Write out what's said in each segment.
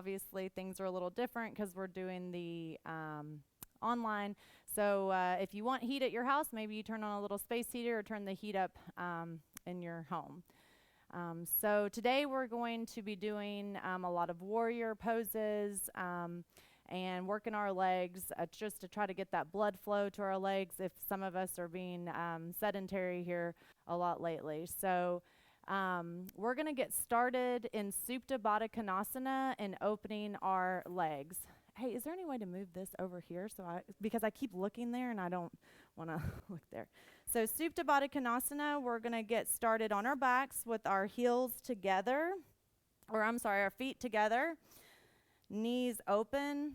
Obviously, things are a little different because we're doing the online. So if you want heat at your house, maybe you turn on a little space heater or turn the heat up in your home. So today we're going to be doing a lot of warrior poses and working our legs just to try to get that blood flow to our legs if some of us are being sedentary here a lot lately. So we're going to get started in Supta Baddha Konasana and opening our legs. Hey, is there any way to move this over here? Because I keep looking there and I don't want to look there. So Supta Baddha Konasana, we're going to get started on our backs with our heels together, our feet together, knees open.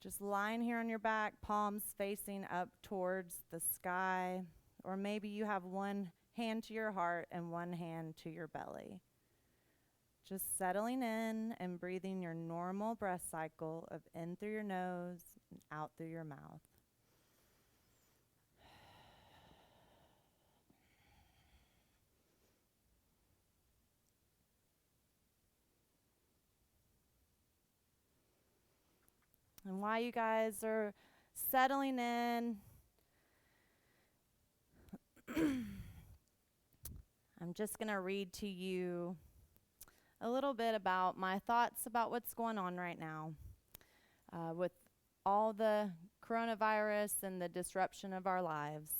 Just lying here on your back, palms facing up towards the sky, or maybe you have one hand to your heart and one hand to your belly. Just settling in and breathing your normal breath cycle of in through your nose and out through your mouth. And while you guys are settling in, I'm just going to read to you a little bit about my thoughts about what's going on right now with all the coronavirus and the disruption of our lives.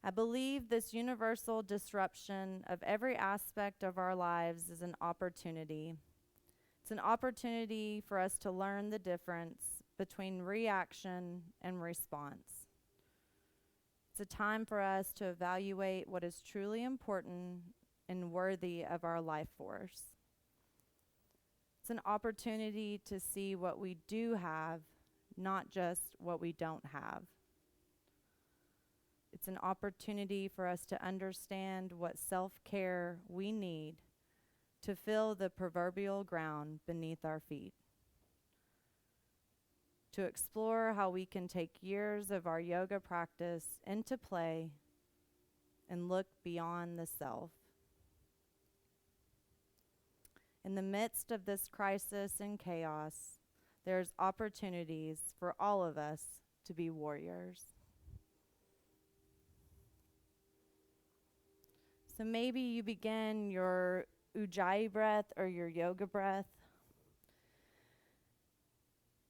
I believe this universal disruption of every aspect of our lives is an opportunity. It's an opportunity for us to learn the difference between reaction and response. It's a time for us to evaluate what is truly important and worthy of our life force. It's an opportunity to see what we do have, not just what we don't have. It's an opportunity for us to understand what self-care we need to fill the proverbial ground beneath our feet. To explore how we can take years of our yoga practice into play and look beyond the self. In the midst of this crisis and chaos, there's opportunities for all of us to be warriors. So maybe you begin your Ujjayi breath or your yoga breath.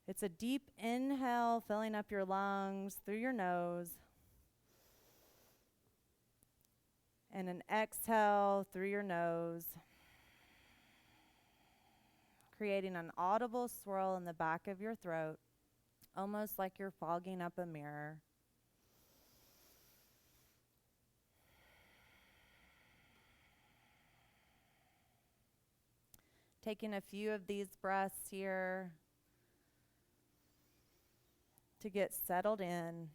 It's a deep inhale, filling up your lungs through your nose, and an exhale through your nose, creating an audible swirl in the back of your throat, almost like you're fogging up a mirror. Taking a few of these breaths here to get settled in.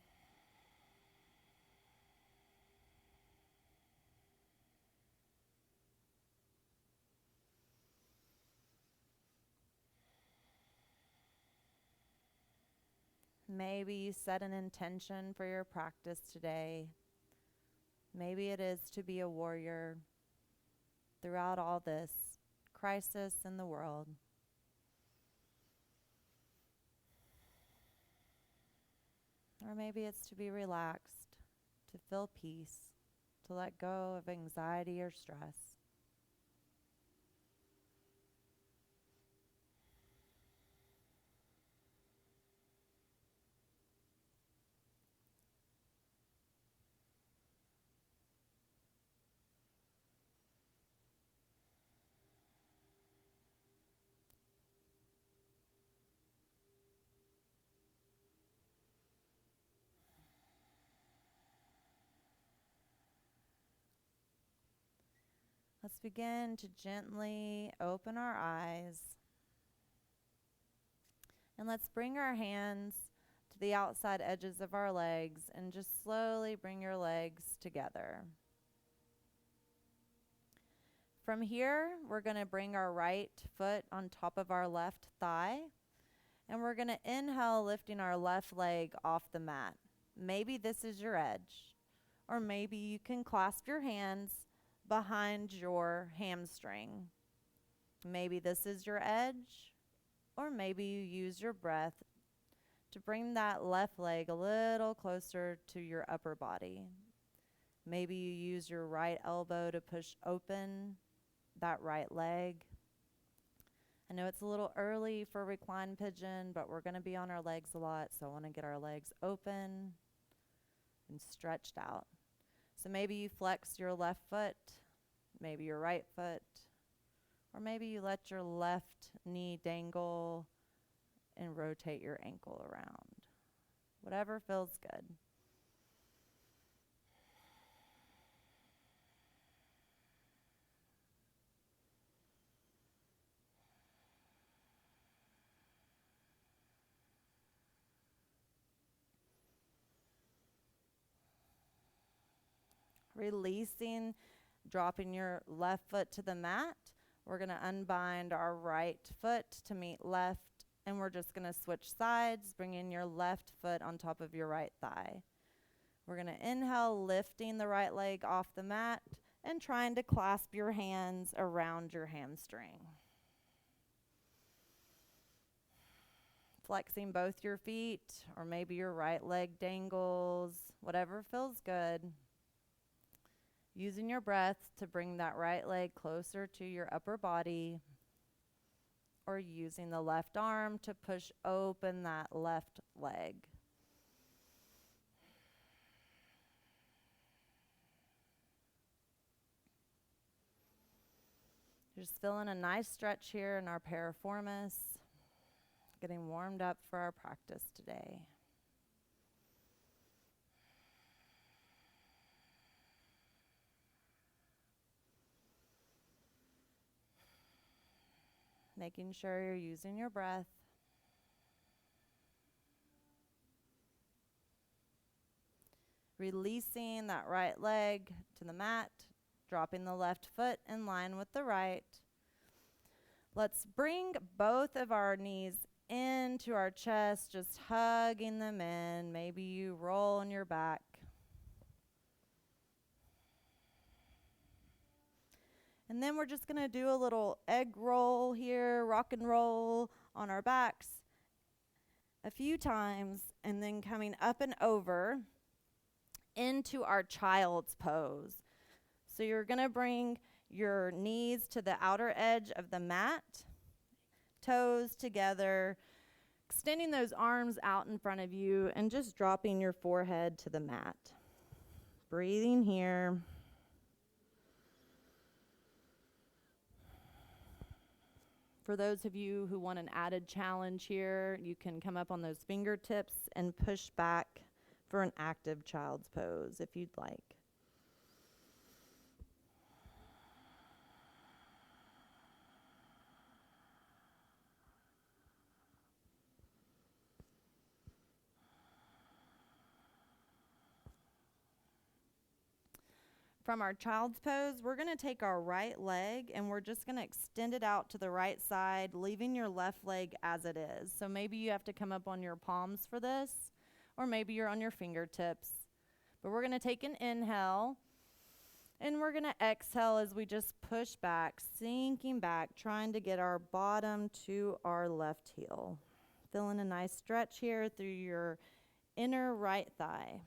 Maybe you set an intention for your practice today. Maybe it is to be a warrior throughout all this crisis in the world. Or maybe it's to be relaxed, to feel peace, to let go of anxiety or stress. Let's begin to gently open our eyes. And let's bring our hands to the outside edges of our legs and just slowly bring your legs together. From here, we're going to bring our right foot on top of our left thigh. And we're going to inhale, lifting our left leg off the mat. Maybe this is your edge. Or maybe you can clasp your hands behind your hamstring. Maybe this is your edge, or maybe you use your breath to bring that left leg a little closer to your upper body. Maybe you use your right elbow to push open that right leg. I know it's a little early for recline pigeon, but we're going to be on our legs a lot, so I want to get our legs open and stretched out. So maybe you flex your left foot, maybe your right foot, or maybe you let your left knee dangle and rotate your ankle around. Whatever feels good. Releasing, dropping your left foot to the mat. We're going to unbind our right foot to meet left, and we're just going to switch sides, bringing your left foot on top of your right thigh. We're going to inhale, lifting the right leg off the mat and trying to clasp your hands around your hamstring. Flexing both your feet, or maybe your right leg dangles, whatever feels good. Using your breath to bring that right leg closer to your upper body, or using the left arm to push open that left leg. Just feeling a nice stretch here in our piriformis, getting warmed up for our practice today. Making sure you're using your breath. Releasing that right leg to the mat, dropping the left foot in line with the right. Let's bring both of our knees into our chest, just hugging them in. Maybe you roll on your back. And then we're just going to do a little egg roll here, rock and roll on our backs a few times, and then coming up and over into our child's pose. So you're going to bring your knees to the outer edge of the mat, toes together, extending those arms out in front of you, and just dropping your forehead to the mat. Breathing here. For those of you who want an added challenge here, you can come up on those fingertips and push back for an active child's pose if you'd like. From our child's pose, we're going to take our right leg and we're just going to extend it out to the right side, leaving your left leg as it is. So maybe you have to come up on your palms for this, or maybe you're on your fingertips. But we're going to take an inhale, and we're going to exhale as we just push back, sinking back, trying to get our bottom to our left heel. Feeling a nice stretch here through your inner right thigh.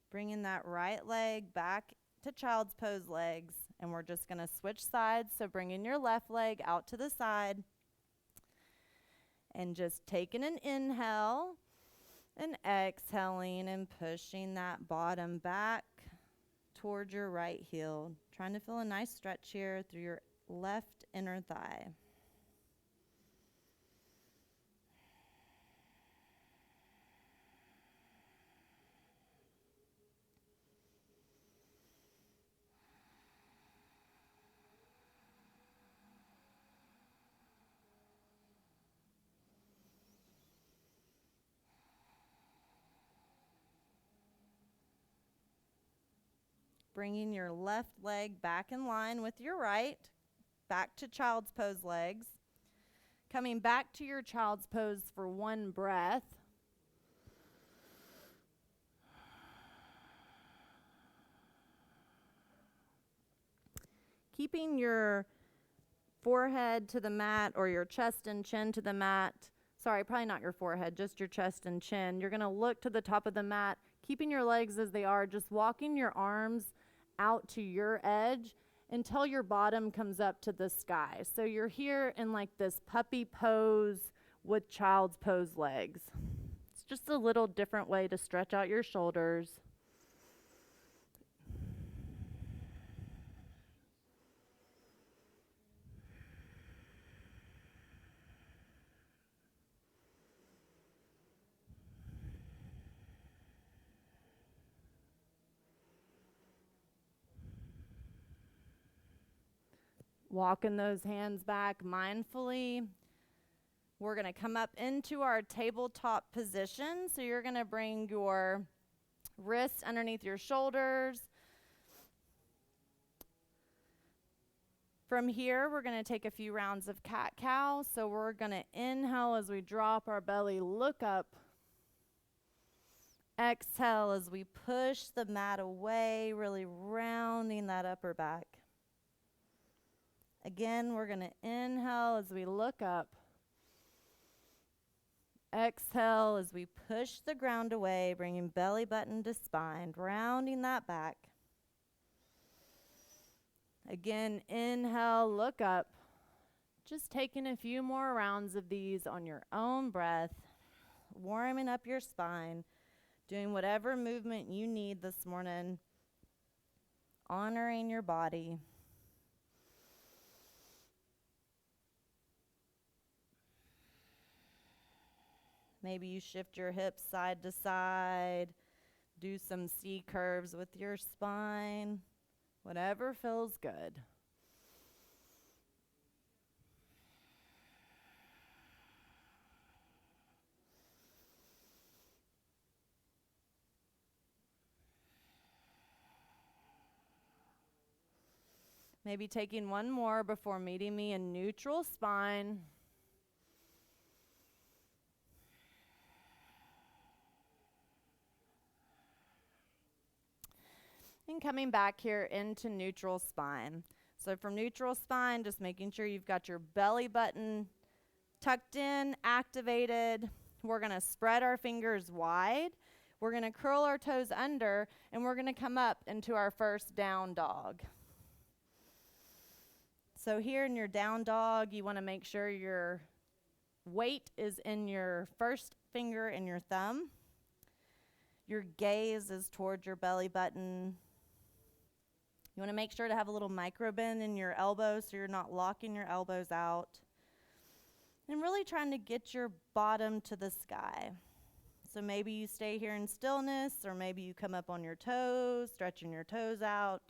Bringing that right leg back to child's pose legs, and we're just going to switch sides. So bringing your left leg out to the side, and just taking an inhale and exhaling and pushing that bottom back towards your right heel. Trying to feel a nice stretch here through your left inner thigh. Bringing your left leg back in line with your right, back to child's pose legs. Coming back to your child's pose for one breath. Keeping your forehead to the mat or your chest and chin to the mat. Sorry, probably not your forehead, just your chest and chin. You're going to look to the top of the mat, keeping your legs as they are, just walking your arms out to your edge until your bottom comes up to the sky. So you're here in like this puppy pose with child's pose legs. It's just a little different way to stretch out your shoulders. Walking those hands back mindfully. We're going to come up into our tabletop position. So you're going to bring your wrists underneath your shoulders. From here, we're going to take a few rounds of cat-cow. So we're going to inhale as we drop our belly, look up. Exhale as we push the mat away, really rounding that upper back. Again, we're going to inhale as we look up. Exhale as we push the ground away, bringing belly button to spine, rounding that back. Again, inhale, look up. Just taking a few more rounds of these on your own breath, warming up your spine, doing whatever movement you need this morning, honoring your body. Maybe you shift your hips side to side, do some C curves with your spine, whatever feels good. Maybe taking one more before meeting me in neutral spine. And coming back here into neutral spine. So from neutral spine, just making sure you've got your belly button tucked in, activated. We're going to spread our fingers wide. We're going to curl our toes under, and we're going to come up into our first down dog. So here in your down dog, you want to make sure your weight is in your first finger and your thumb. Your gaze is towards your belly button. You want to make sure to have a little micro bend in your elbows so you're not locking your elbows out. And really trying to get your bottom to the sky. So maybe you stay here in stillness, or maybe you come up on your toes, stretching your toes out.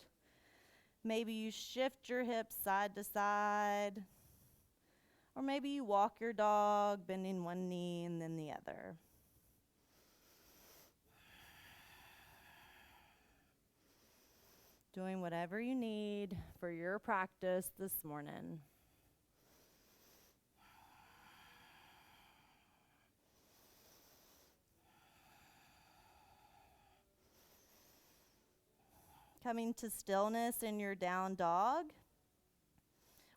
Maybe you shift your hips side to side. Or maybe you walk your dog, bending one knee and then the other. Doing whatever you need for your practice this morning. Coming to stillness in your down dog.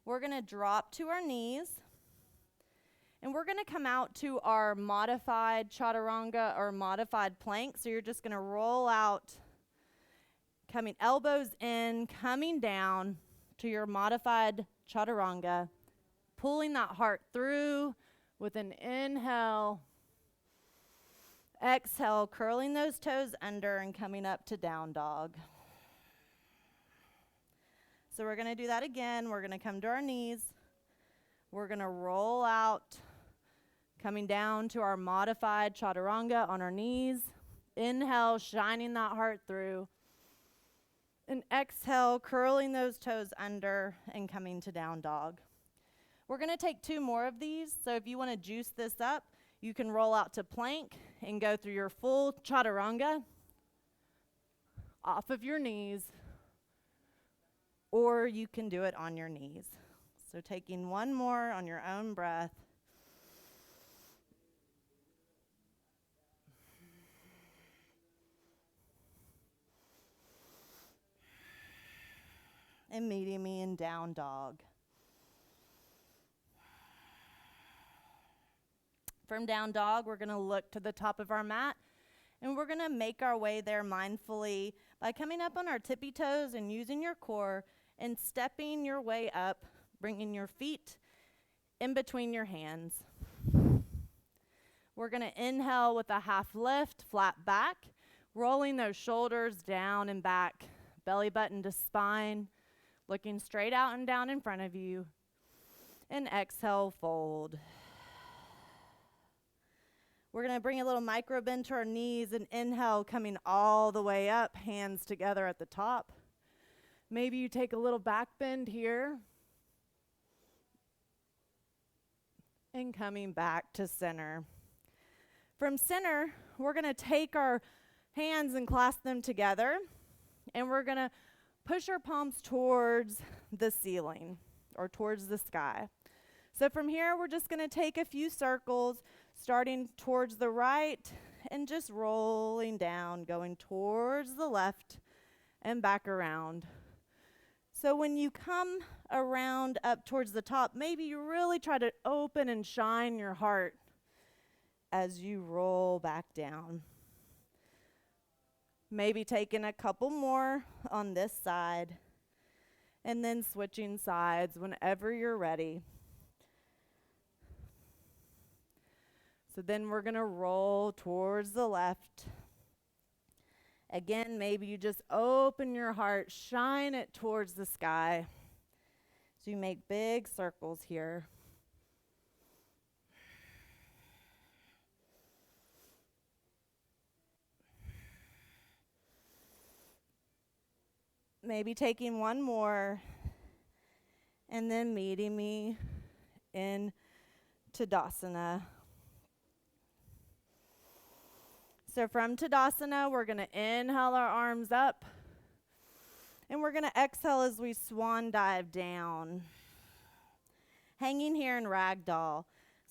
We're going to drop to our knees. And we're going to come out to our modified chaturanga or modified plank. So you're just going to roll out, coming elbows in, coming down to your modified chaturanga, pulling that heart through with an inhale. Exhale, curling those toes under and coming up to down dog. So we're going to do that again. We're going to come to our knees. We're going to roll out, coming down to our modified chaturanga on our knees. Inhale, shining that heart through. And exhale, curling those toes under and coming to down dog. We're going to take two more of these. So if you want to juice this up, you can roll out to plank and go through your full chaturanga off of your knees. or you can do it on your knees. So taking one more on your own breath. And meeting me in down dog. From down dog, we're going to look to the top of our mat, and we're going to make our way there mindfully by coming up on our tippy toes and using your core and stepping your way up, bringing your feet in between your hands. We're going to inhale with a half lift, flat back, rolling those shoulders down and back, belly button to spine, looking straight out and down in front of you. And exhale, fold. We're going to bring a little micro bend to our knees and inhale, coming all the way up, hands together at the top. Maybe you take a little back bend here. And coming back to center. From center, we're going to take our hands and clasp them together, and we're going to push our palms towards the ceiling or towards the sky. So from here, we're just going to take a few circles, starting towards the right and just rolling down, going towards the left and back around. So when you come around up towards the top, maybe you really try to open and shine your heart as you roll back down. Maybe taking a couple more on this side and then switching sides whenever you're ready. So then we're going to roll towards the left. Again, maybe you just open your heart, shine it towards the sky. So you make big circles here. Maybe taking one more and then meeting me in Tadasana. So from Tadasana, we're going to inhale our arms up, and we're going to exhale as we swan dive down, hanging here in ragdoll.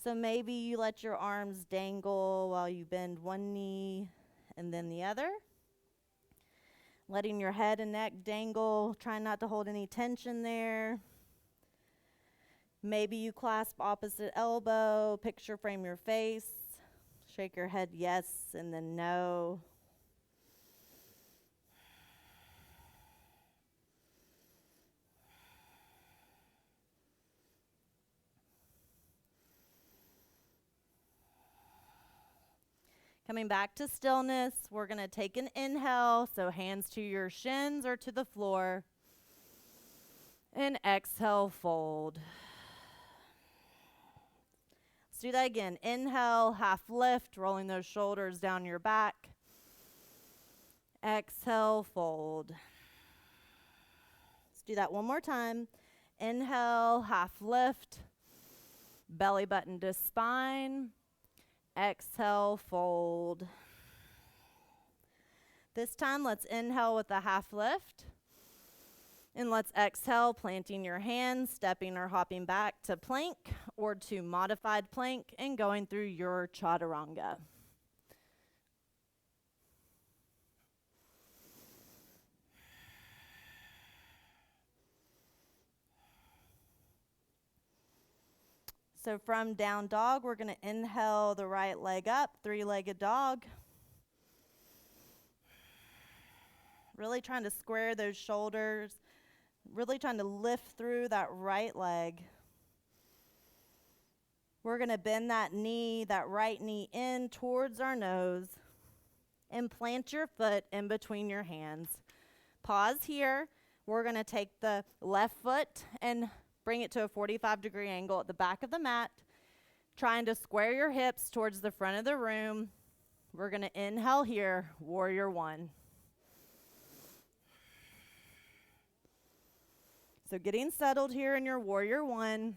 So maybe you let your arms dangle while you bend one knee and then the other, letting your head and neck dangle, trying not to hold any tension there. Maybe you clasp opposite elbow, picture frame your face. Shake your head yes and then no. Coming back to stillness, we're going to take an inhale, so hands to your shins or to the floor. And exhale, fold. Let's do that again. Inhale, half lift, rolling those shoulders down your back. Exhale, fold. Let's do that one more time. Inhale, half lift, belly button to spine. Exhale, fold. This time, let's inhale with a half lift. And let's exhale, planting your hands, stepping or hopping back to plank or to modified plank and going through your chaturanga. So from down dog, we're going to inhale the right leg up, three-legged dog. Really trying to square those shoulders. Really trying to lift through that right leg. We're going to bend that knee, that right knee in towards our nose, and plant your foot in between your hands. Pause here. We're going to take the left foot and bring it to a 45-degree angle at the back of the mat, trying to square your hips towards the front of the room. We're going to inhale here, warrior one. So getting settled here in your warrior one.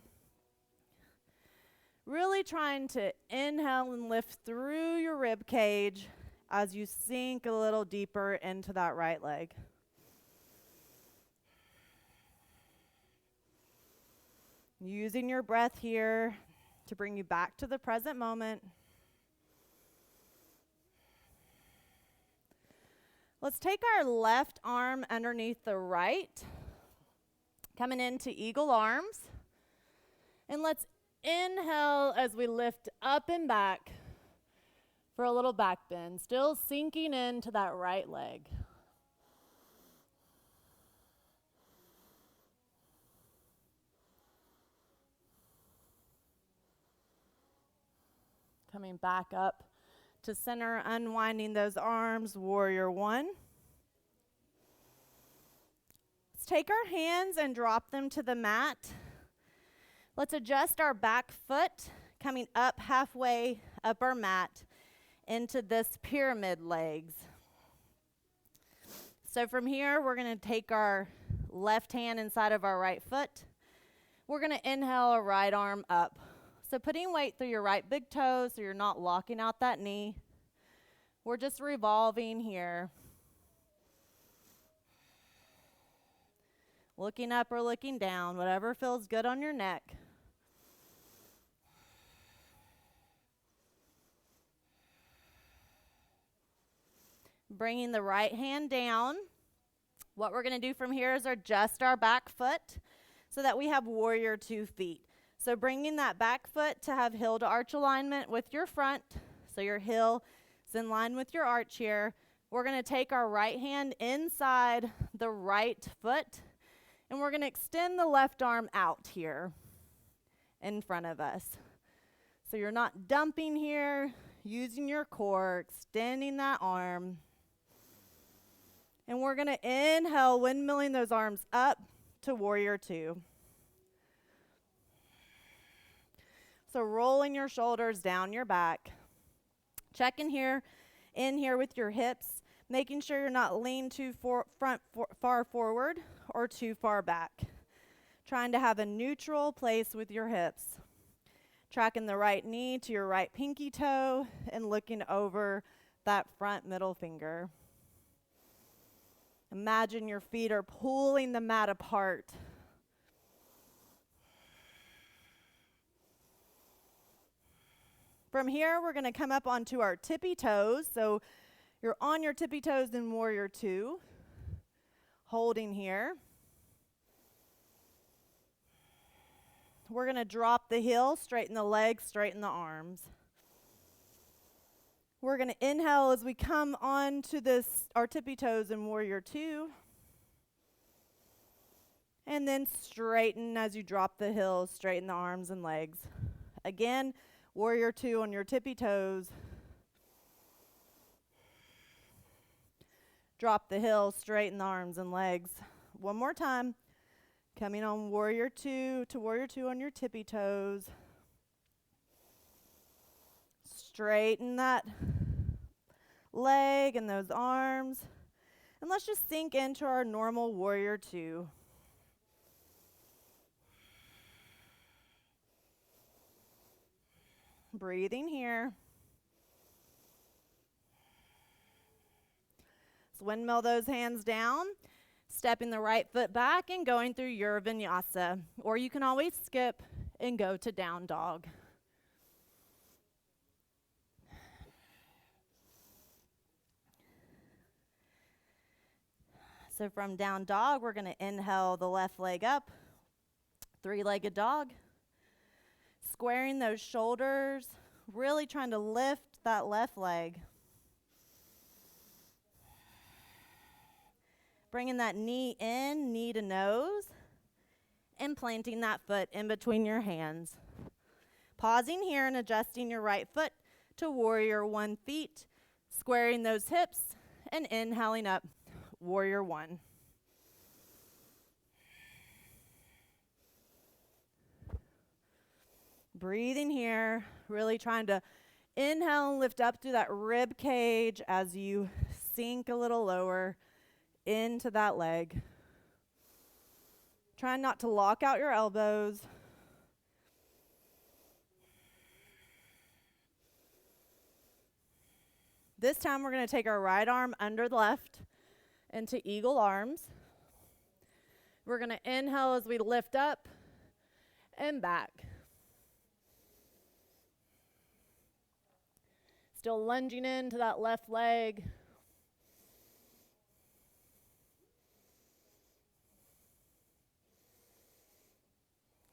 Really trying to inhale and lift through your rib cage as you sink a little deeper into that right leg. Using your breath here to bring you back to the present moment. Let's take our left arm underneath the right, coming into eagle arms. And let's inhale as we lift up and back for a little back bend, still sinking into that right leg. Coming back up to center, unwinding those arms, warrior one. Let's take our hands and drop them to the mat. Let's adjust our back foot, coming up halfway up our mat into this pyramid legs. So from here, we're going to take our left hand inside of our right foot. We're going to inhale our right arm up. So putting weight through your right big toe so you're not locking out that knee. We're just revolving here. Looking up or looking down, whatever feels good on your neck. Bringing the right hand down. What we're going to do from here is adjust our back foot so that we have warrior 2 feet. So bringing that back foot to have heel to arch alignment with your front. So your heel is in line with your arch here. We're going to take our right hand inside the right foot, and we're going to extend the left arm out here in front of us. So you're not dumping here, using your core, extending that arm. And we're going to inhale, windmilling those arms up to warrior 2. So rolling your shoulders down your back. Checking here, in here with your hips, making sure you're not leaned too far forward or too far back. Trying to have a neutral place with your hips. Tracking the right knee to your right pinky toe and looking over that front middle finger. Imagine your feet are pulling the mat apart. From here, we're going to come up onto our tippy toes. So you're on your tippy toes in warrior 2. Holding here. We're going to drop the heel, straighten the legs, straighten the arms. We're going to inhale as we come onto our tippy toes in warrior 2. And then straighten as you drop the heel, straighten the arms and legs. Again, warrior 2 on your tippy toes. Drop the heel, straighten the arms and legs. One more time. Coming on warrior 2 to warrior 2 on your tippy toes. Straighten that leg and those arms. And let's just sink into our normal warrior 2. Breathing here. Let's windmill those hands down. Stepping the right foot back and going through your vinyasa. Or you can always skip and go to down dog. So from down dog, we're going to inhale the left leg up. 3-legged dog. Squaring those shoulders. Really trying to lift that left leg. Bringing that knee in, knee to nose, and planting that foot in between your hands. Pausing here and adjusting your right foot to warrior 1 feet, squaring those hips, and inhaling up, warrior 1. Breathing here, really trying to inhale and lift up through that rib cage as you sink a little lower into that leg. Trying not to lock out your elbows. This time we're going to take our right arm under the left into eagle arms. We're going to inhale as we lift up and back. Still lunging into that left leg.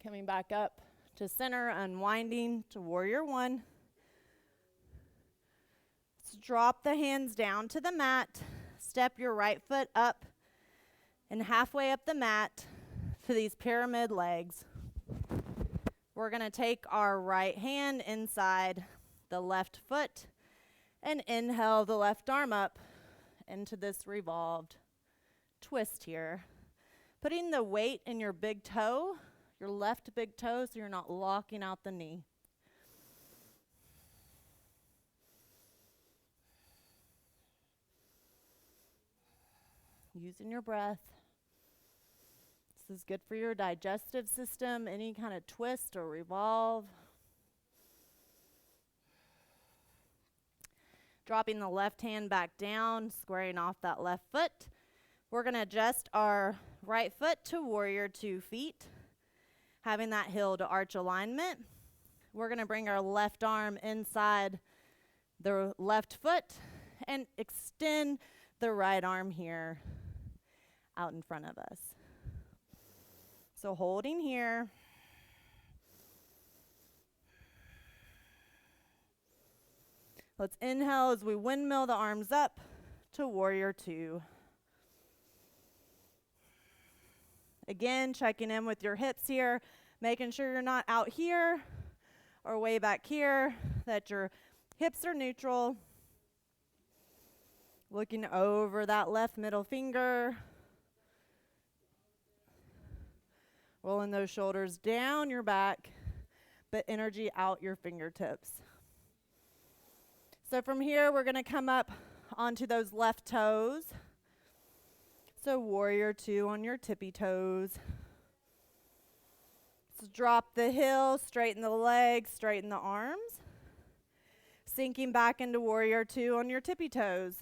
Coming back up to center, unwinding to warrior one. Let's drop the hands down to the mat. Step your right foot up and halfway up the mat to these pyramid legs. We're going to take our right hand inside the left foot and inhale the left arm up into this revolved twist here. Putting the weight in your big toe, your left big toe, so you're not locking out the knee. Using your breath. This is good for your digestive system, any kind of twist or revolve. Dropping the left hand back down, squaring off that left foot. We're going to adjust our right foot to warrior 2 feet, having that heel to arch alignment. We're going to bring our left arm inside the left foot and extend the right arm here out in front of us. So holding here. Let's inhale as we windmill the arms up to warrior 2. Again, checking in with your hips here, making sure you're not out here or way back here, that your hips are neutral. Looking over that left middle finger. Rolling those shoulders down your back, but energy out your fingertips. So from here, we're going to come up onto those left toes. So warrior 2 on your tippy toes. So drop the heel, straighten the legs, straighten the arms. Sinking back into warrior 2 on your tippy toes.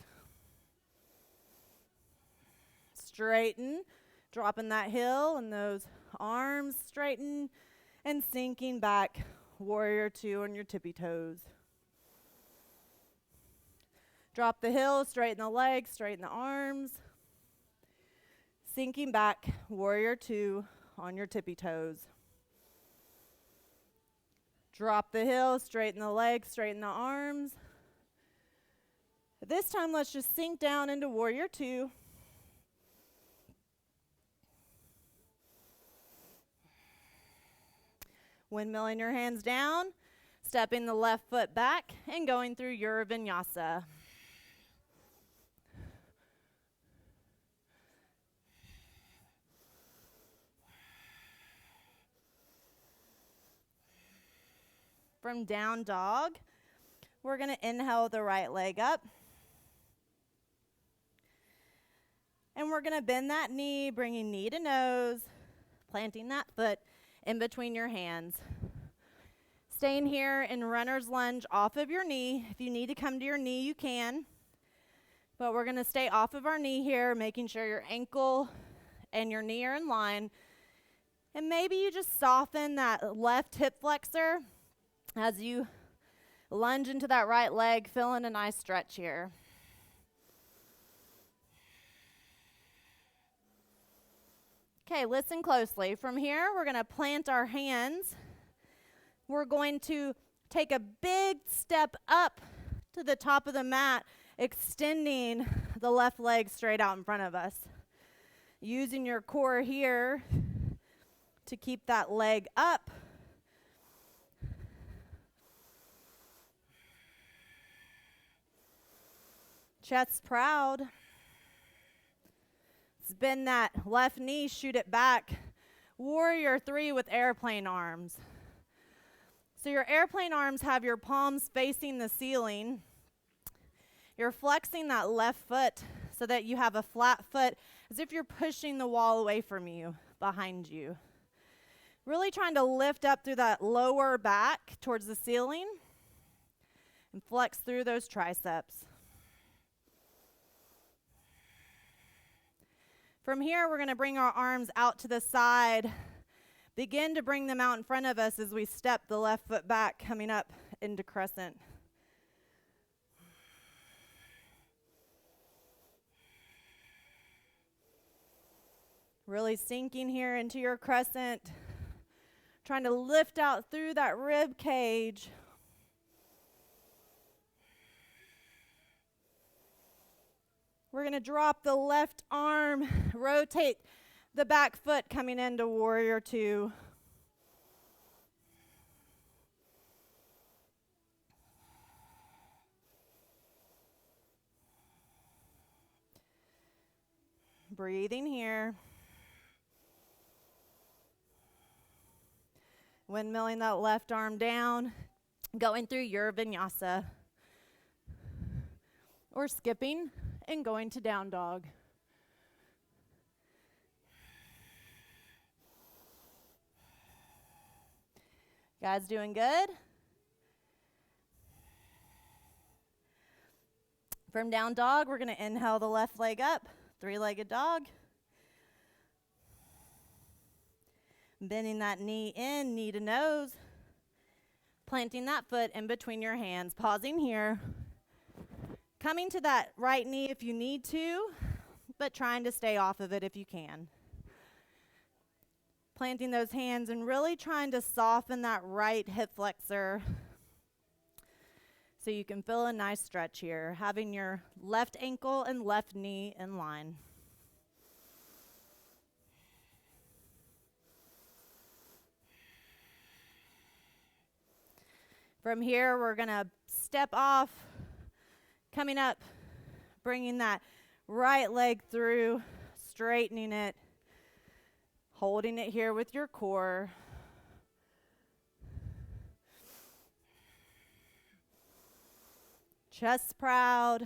Straighten, dropping that heel and those arms, straighten, and sinking back, warrior 2 on your tippy toes. Drop the heel, straighten the legs, straighten the arms. Sinking back, warrior 2 on your tippy toes. Drop the heel, straighten the legs, straighten the arms. This time, let's just sink down into warrior 2. Windmilling your hands down, stepping the left foot back, and going through your vinyasa. From down dog, we're going to inhale the right leg up. And we're going to bend that knee, bringing knee to nose, planting that foot in between your hands. Staying here in runner's lunge off of your knee. If you need to come to your knee, you can. But we're going to stay off of our knee here, making sure your ankle and your knee are in line. And maybe you just soften that left hip flexor as you lunge into that right leg, feeling a nice stretch here. Okay, listen closely. From here, we're going to plant our hands. We're going to take a big step up to the top of the mat, extending the left leg straight out in front of us. Using your core here to keep that leg up. Chest proud. Bend that left knee, shoot it back. Warrior 3 with airplane arms. So your airplane arms have your palms facing the ceiling. You're flexing that left foot so that you have a flat foot, as if you're pushing the wall away from you, behind you. Really trying to lift up through that lower back towards the ceiling and flex through those triceps. From here, we're going to bring our arms out to the side, Begin to bring them out in front of us as we step the left foot back, coming up into crescent. Really sinking here into your crescent, trying to lift out through that rib cage. We're going to drop the left arm, rotate the back foot coming into warrior two. Breathing here. Windmilling that left arm down, going through your vinyasa. Or skipping and going to down dog. Guys doing good? From down dog, we're going to inhale the left leg up, three-legged dog. Bending that knee in, knee to nose. Planting that foot in between your hands, pausing here. Coming to that right knee if you need to, but trying to stay off of it if you can. Planting those hands and really trying to soften that right hip flexor so you can feel a nice stretch here, having your left ankle and left knee in line. From here, we're going to step off, coming up, bringing that right leg through, straightening it, holding it here with your core. Chest proud,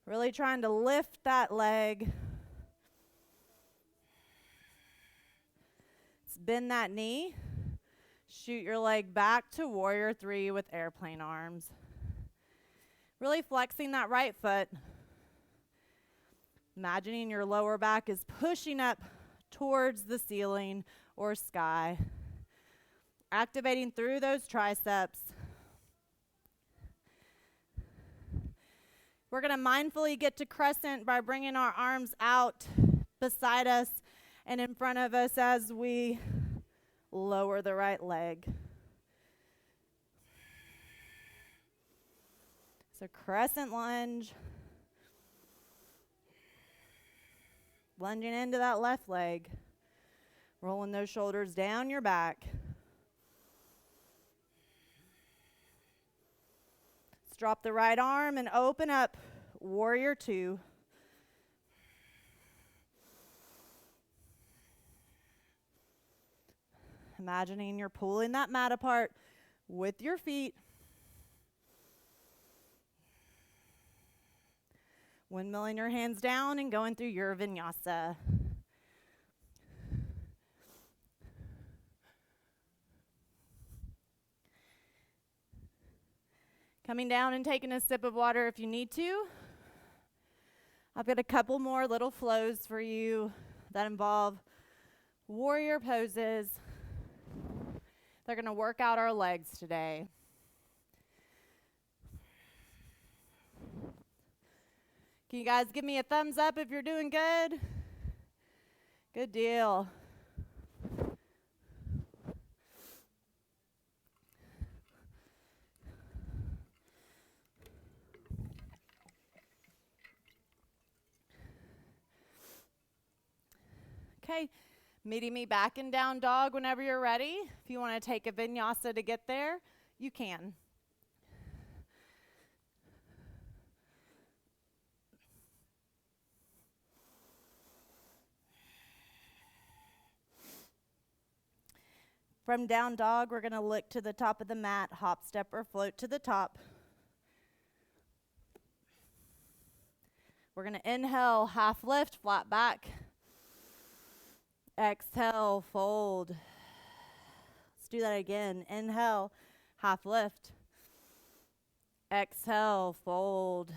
really trying to lift that leg. Bend that knee. Shoot your leg back to warrior three with airplane arms. Really flexing that right foot. Imagining your lower back is pushing up towards the ceiling or sky. Activating through those triceps. We're going to mindfully get to crescent by bringing our arms out beside us and in front of us as we lower the right leg. So crescent lunge. Lunging into that left leg. Rolling those shoulders down your back. Let's drop the right arm and open up warrior two. Imagining you're pulling that mat apart with your feet. Windmilling your hands down and going through your vinyasa. Coming down and taking a sip of water if you need to. I've got a couple more little flows for you that involve warrior poses. They're going to work out our legs today. Can you guys give me a thumbs up if you're doing good? Good deal. Okay. Meeting me back in down dog whenever you're ready. If you want to take a vinyasa to get there, you can. From down dog, we're going to look to the top of the mat, hop, step, or float to the top. We're going to inhale, half lift, flat back. Exhale, fold. Let's do that again. Inhale, half lift. Exhale, fold.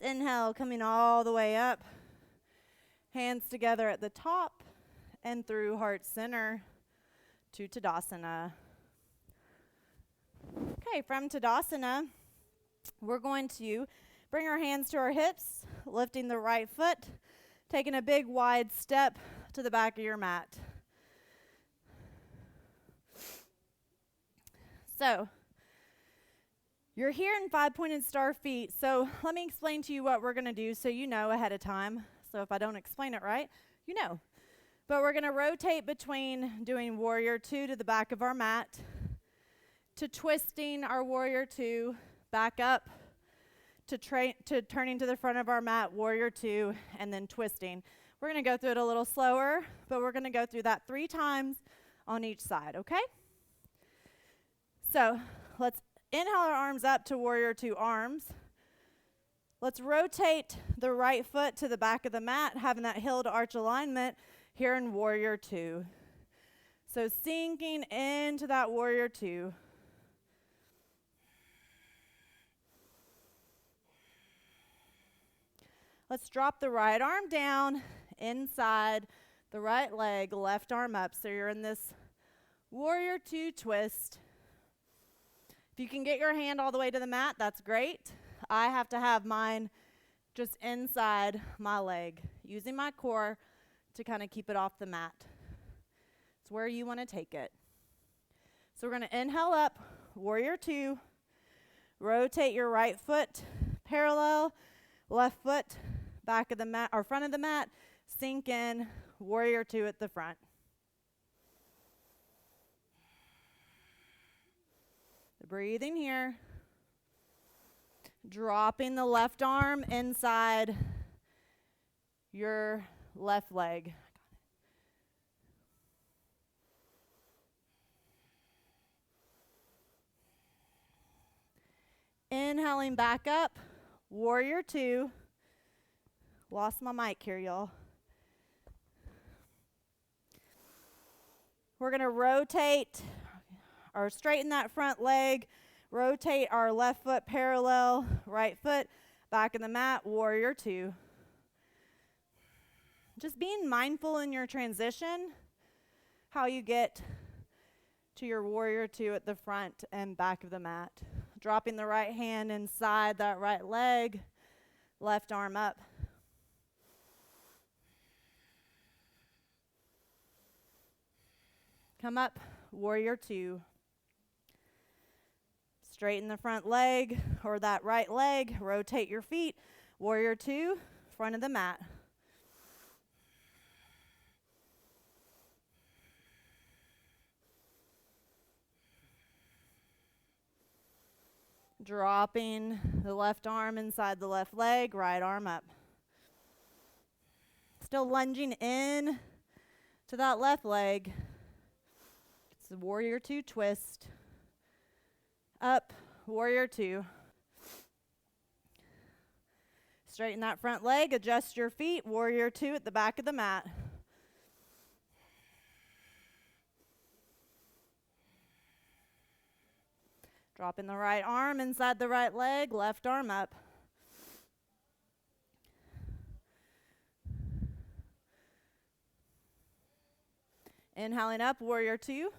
Let's inhale, coming all the way up. Hands together at the top. and through heart center to Tadasana. Okay, from Tadasana, we're going to bring our hands to our hips, lifting the right foot, taking a big wide step to the back of your mat. So, you're here in 5-pointed star feet, so let me explain to you what we're going to do so you know ahead of time. So if I don't explain it right, you know. But we're going to rotate between doing warrior 2 to the back of our mat, to twisting our warrior 2, back up, to turning to the front of our mat, warrior 2, and then twisting. We're going to go through it a little slower, but we're going to go through that 3 times on each side, okay? So let's inhale our arms up to warrior 2 arms. Let's rotate the right foot to the back of the mat, having that heel to arch alignment here in warrior 2. So sinking into that warrior 2. Let's drop the right arm down inside the right leg, left arm up. So you're in this warrior 2 twist. If you can get your hand all the way to the mat, that's great. I have to have mine just inside my leg, using my core to kind of keep it off the mat. It's where you want to take it. So we're going to inhale up, warrior 2. Rotate your right foot parallel, left foot back of the mat or front of the mat. Sink in, warrior 2 at the front. Breathing here. Dropping the left arm inside your left leg. Inhaling back up, warrior 2. Lost my mic here, y'all. We're going to rotate or straighten that front leg, rotate our left foot parallel, right foot back in the mat, warrior 2. Just being mindful in your transition, how you get to your warrior 2 at the front and back of the mat. Dropping the right hand inside that right leg, left arm up. Come up, warrior 2. Straighten the front leg or that right leg. Rotate your feet. Warrior 2, front of the mat. Dropping the left arm inside the left leg, right arm up. Still lunging in to that left leg. It's the warrior 2 twist. Up, warrior 2. Straighten that front leg, adjust your feet, warrior 2 at the back of the mat. Dropping the right arm inside the right leg, left arm up. Inhaling up, warrior 2.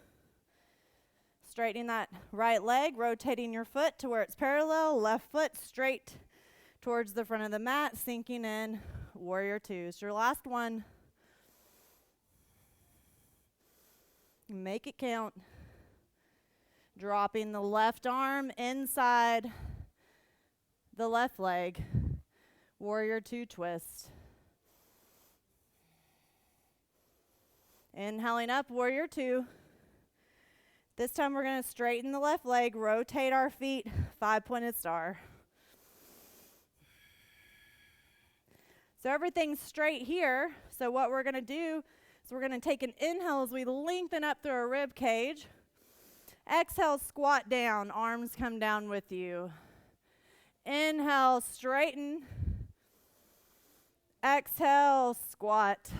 Straightening that right leg, rotating your foot to where it's parallel, left foot straight towards the front of the mat, sinking in, warrior 2. It's your last one. Make it count. Dropping the left arm inside the left leg, warrior 2 twist. Inhaling up, warrior 2. This time we're going to straighten the left leg, rotate our feet, 5-pointed star. So everything's straight here. So what we're going to do is we're going to take an inhale as we lengthen up through our rib cage. Exhale, squat down, arms come down with you. Inhale, straighten. Exhale, squat.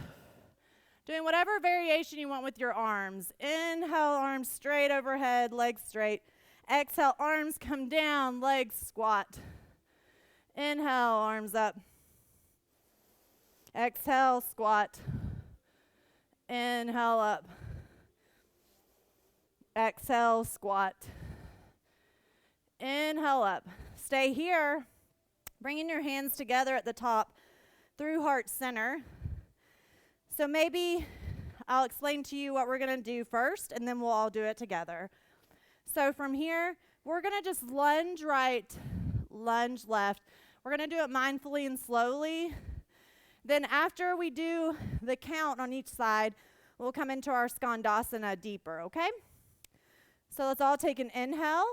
Doing whatever variation you want with your arms. Inhale, arms straight overhead, legs straight. Exhale, arms come down, legs squat. Inhale, arms up. Exhale, squat. Inhale, Inhale up. Exhale, squat. Inhale up. Stay here. Bringing your hands together at the top through heart center. So maybe I'll explain to you what we're going to do first, and then we'll all do it together. So from here, we're going to just lunge right, lunge left. We're going to do it mindfully and slowly. Then after we do the count on each side, we'll come into our skandasana deeper, okay? So let's all take an inhale.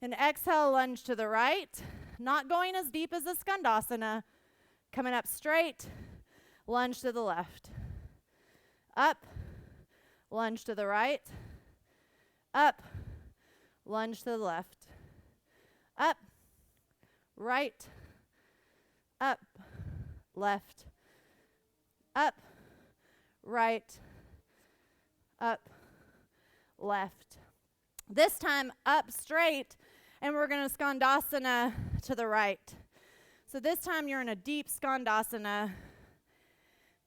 And exhale, lunge to the right. Not going as deep as the skandasana. Coming up straight, lunge to the left. Up, lunge to the right. Up, lunge to the left. Up, right. Up, left. Up, right. Up, left. This time up straight, and we're going to skandasana to the right. So this time you're in a deep skandasana.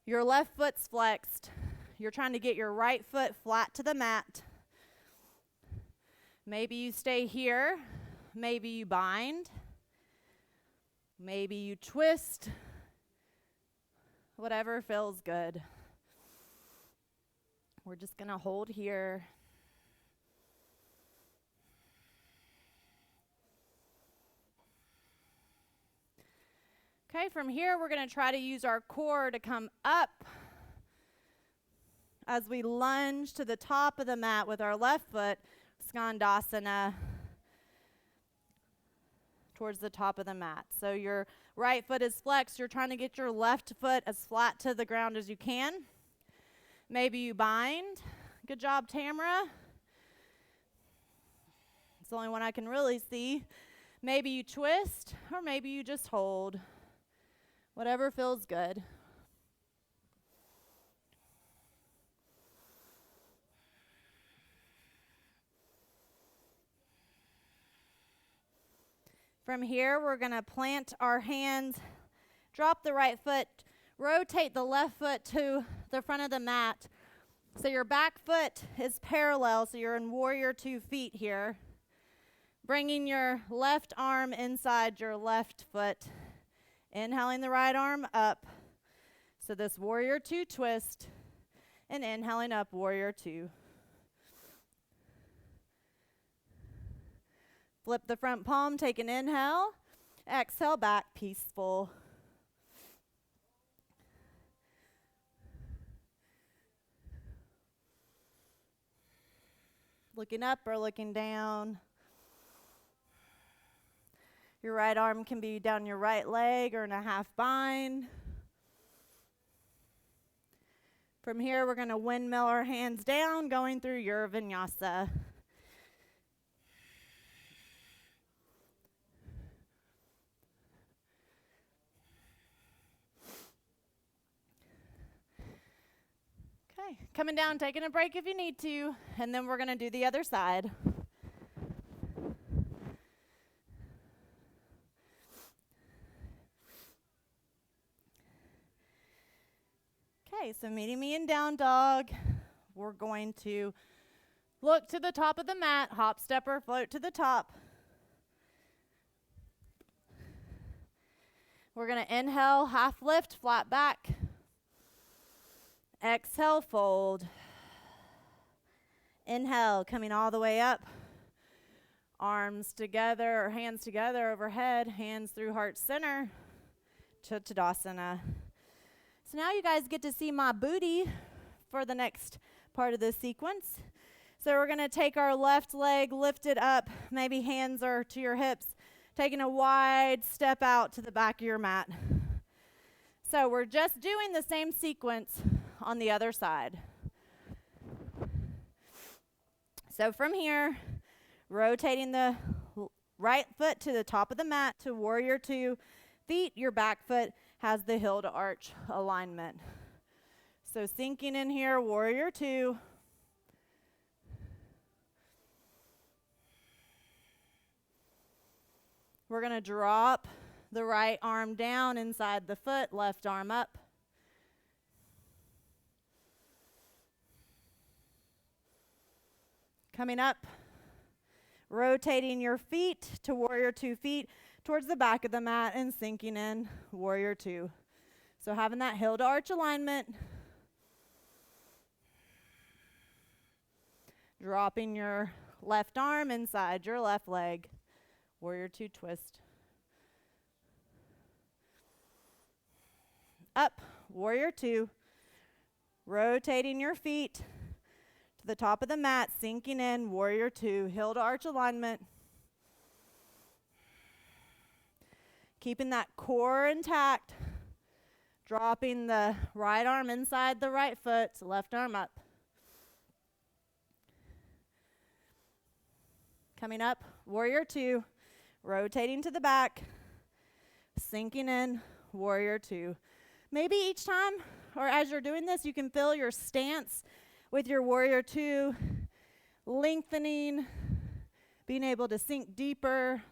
Your left foot's flexed. You're trying to get your right foot flat to the mat. Maybe you stay here. Maybe you bind. Maybe you twist. Whatever feels good. We're just going to hold here. Okay, from here, we're going to try to use our core to come up as we lunge to the top of the mat with our left foot, skandasana, towards the top of the mat. So your right foot is flexed. You're trying to get your left foot as flat to the ground as you can. Maybe you bind. Good job, Tamara. It's the only one I can really see. Maybe you twist, or maybe you just hold. Whatever feels good. From here, we're going to plant our hands, drop the right foot, rotate the left foot to the front of the mat. So your back foot is parallel, so you're in warrior 2 feet here. Bringing your left arm inside your left foot. Inhaling the right arm up. So this warrior 2 twist. And inhaling up, warrior 2. Flip the front palm, take an inhale. Exhale, back, peaceful. Looking up or looking down. Your right arm can be down your right leg or in a half bind. From here, we're going to windmill our hands down, going through your vinyasa. Okay, coming down, taking a break if you need to, and then we're going to do the other side. Okay, so meeting me in down dog. We're going to look to the top of the mat, hop, step, or float to the top. We're going to inhale, half lift, flat back. Exhale, fold. Inhale, coming all the way up. Arms together or hands together overhead, hands through heart center to Tadasana. So now you guys get to see my booty for the next part of this sequence. So we're going to take our left leg, lift it up, maybe hands are to your hips, taking a wide step out to the back of your mat. So we're just doing the same sequence on the other side. So from here, rotating the right foot to the top of the mat to warrior 2 feet, your back foot has the heel to arch alignment. So sinking in here, warrior 2. We're going to drop the right arm down inside the foot, left arm up. Coming up, rotating your feet to warrior two, feet towards the back of the mat and sinking in warrior two. So having that heel to arch alignment. Dropping your left arm inside your left leg. Warrior two twist. Up, warrior two. Rotating your feet to the top of the mat, sinking in, warrior two, heel to arch alignment. Keeping that core intact. Dropping the right arm inside the right foot, left arm up. Coming up, warrior two, rotating to the back, sinking in, warrior two. Maybe each time, or as you're doing this, you can feel your stance with your warrior two, lengthening, being able to sink deeper,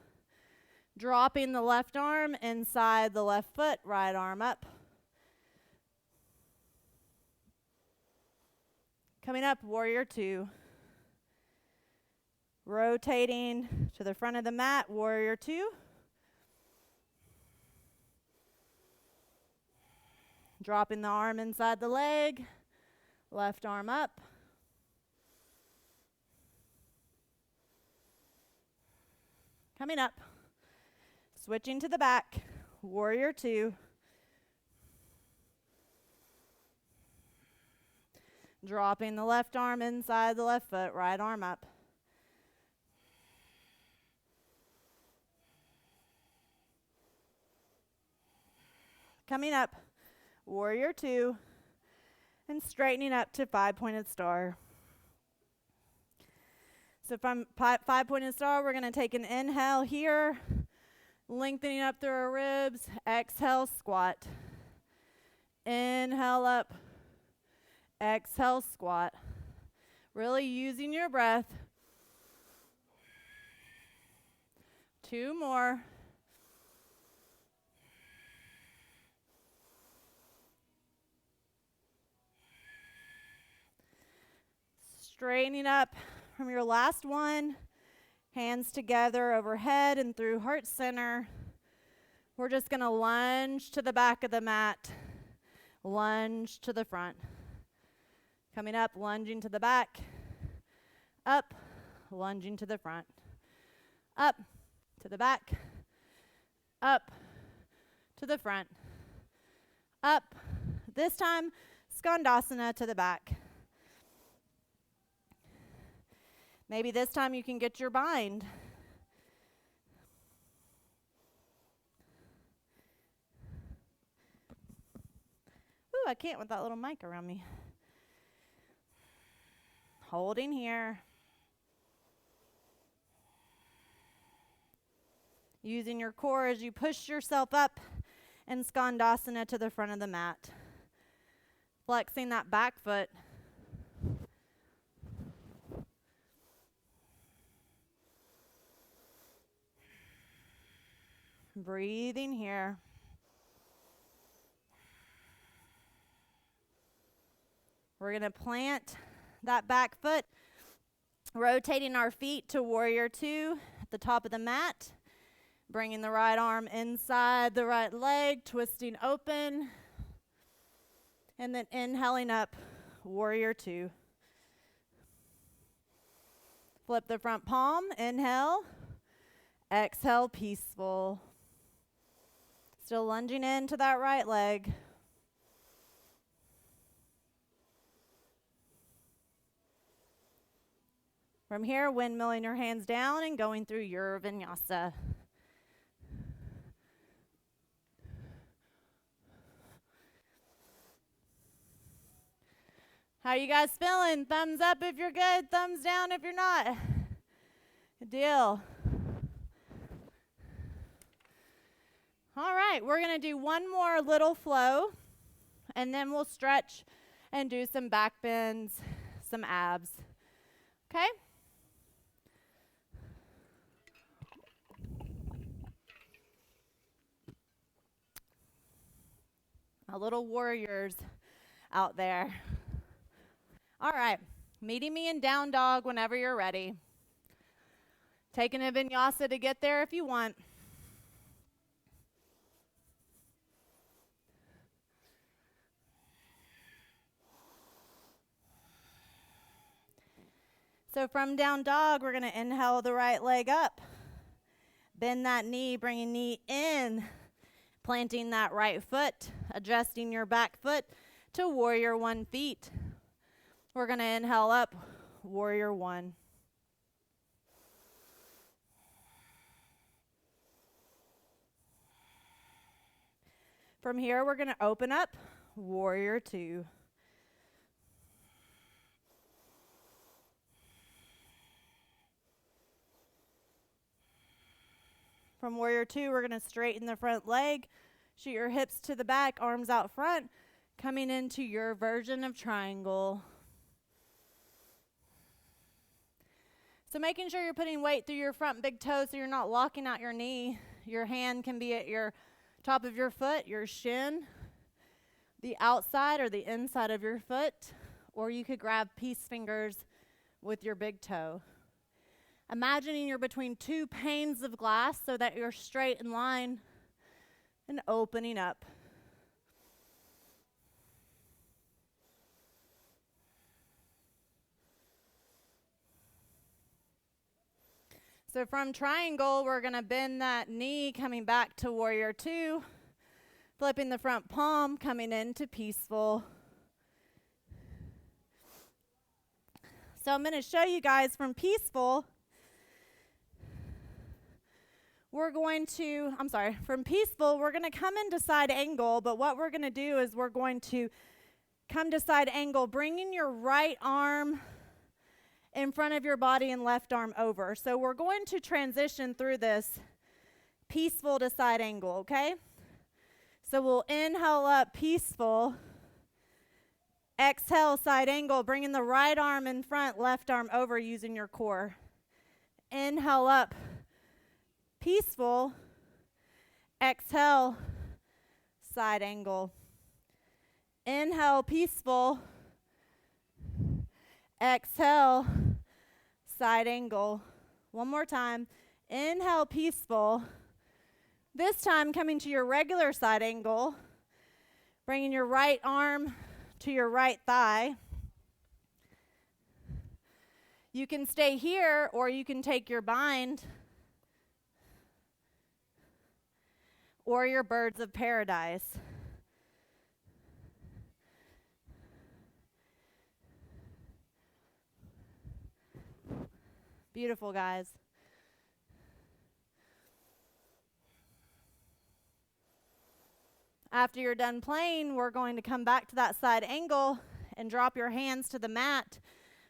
dropping the left arm inside the left foot, right arm up. Coming up, warrior two. Rotating to the front of the mat, warrior two. Dropping the arm inside the leg, left arm up. Coming up, switching to the back, warrior two. Dropping the left arm inside the left foot, right arm up. Coming up, warrior two, and straightening up to five-pointed star. So from five-pointed star, we're going to take an inhale here, lengthening up through our ribs. Exhale, squat. Inhale up. Exhale, squat. Really using your breath. Two more. Straightening up from your last one. Hands together overhead and through heart center. We're just going to lunge to the back of the mat. Lunge to the front. Coming up, lunging to the back. Up, lunging to the front. Up, to the back. Up, to the front. Up. This time, Skandasana to the back. Maybe this time you can get your bind. Ooh, I can't with that little mic around me. Holding here. Using your core as you push yourself up and Skandasana to the front of the mat. Flexing that back foot. Breathing here. We're going to plant that back foot, rotating our feet to warrior two at the top of the mat. Bringing the right arm inside the right leg, twisting open. And then inhaling up, warrior two. Flip the front palm, inhale. Exhale, peaceful. Still lunging into that right leg. From here, windmilling your hands down and going through your vinyasa. How you guys feeling? Thumbs up if you're good, thumbs down if you're not. Good deal. All right, we're going to do one more little flow, and then we'll stretch and do some back bends, some abs. Okay? My little warriors out there. All right, Meeting me in down dog whenever you're ready. Taking a vinyasa to get there if you want. So from down dog, we're going to inhale the right leg up. Bend that knee, bringing knee in. Planting that right foot, adjusting your back foot to warrior one feet. We're going to inhale up, warrior one. From here, we're going to open up, warrior two. From warrior two, we're going to straighten the front leg, shoot your hips to the back, arms out front, coming into your version of triangle. So making sure you're putting weight through your front big toe so you're not locking out your knee. Your hand can be at your top of your foot, your shin, the outside or the inside of your foot, or you could grab peace fingers with your big toe. Imagining you're between two panes of glass so that you're straight in line and opening up. So from triangle, we're going to bend that knee coming back to warrior two, flipping the front palm, coming into peaceful. So I'm going to show you guys from peaceful. From peaceful, we're going to come into side angle, but what we're going to do is we're going to come to side angle, bringing your right arm in front of your body and left arm over. So we're going to transition through this peaceful to side angle, okay? So we'll inhale up, peaceful. Exhale, side angle, bringing the right arm in front, left arm over using your core. Inhale up, peaceful. Exhale, side angle. Inhale, peaceful. Exhale, side angle. One more time. Inhale, peaceful. This time coming to your regular side angle, bringing your right arm to your right thigh. You can stay here or you can take your bind or your birds of paradise. Beautiful, guys. After you're done playing, we're going to come back to that side angle and drop your hands to the mat.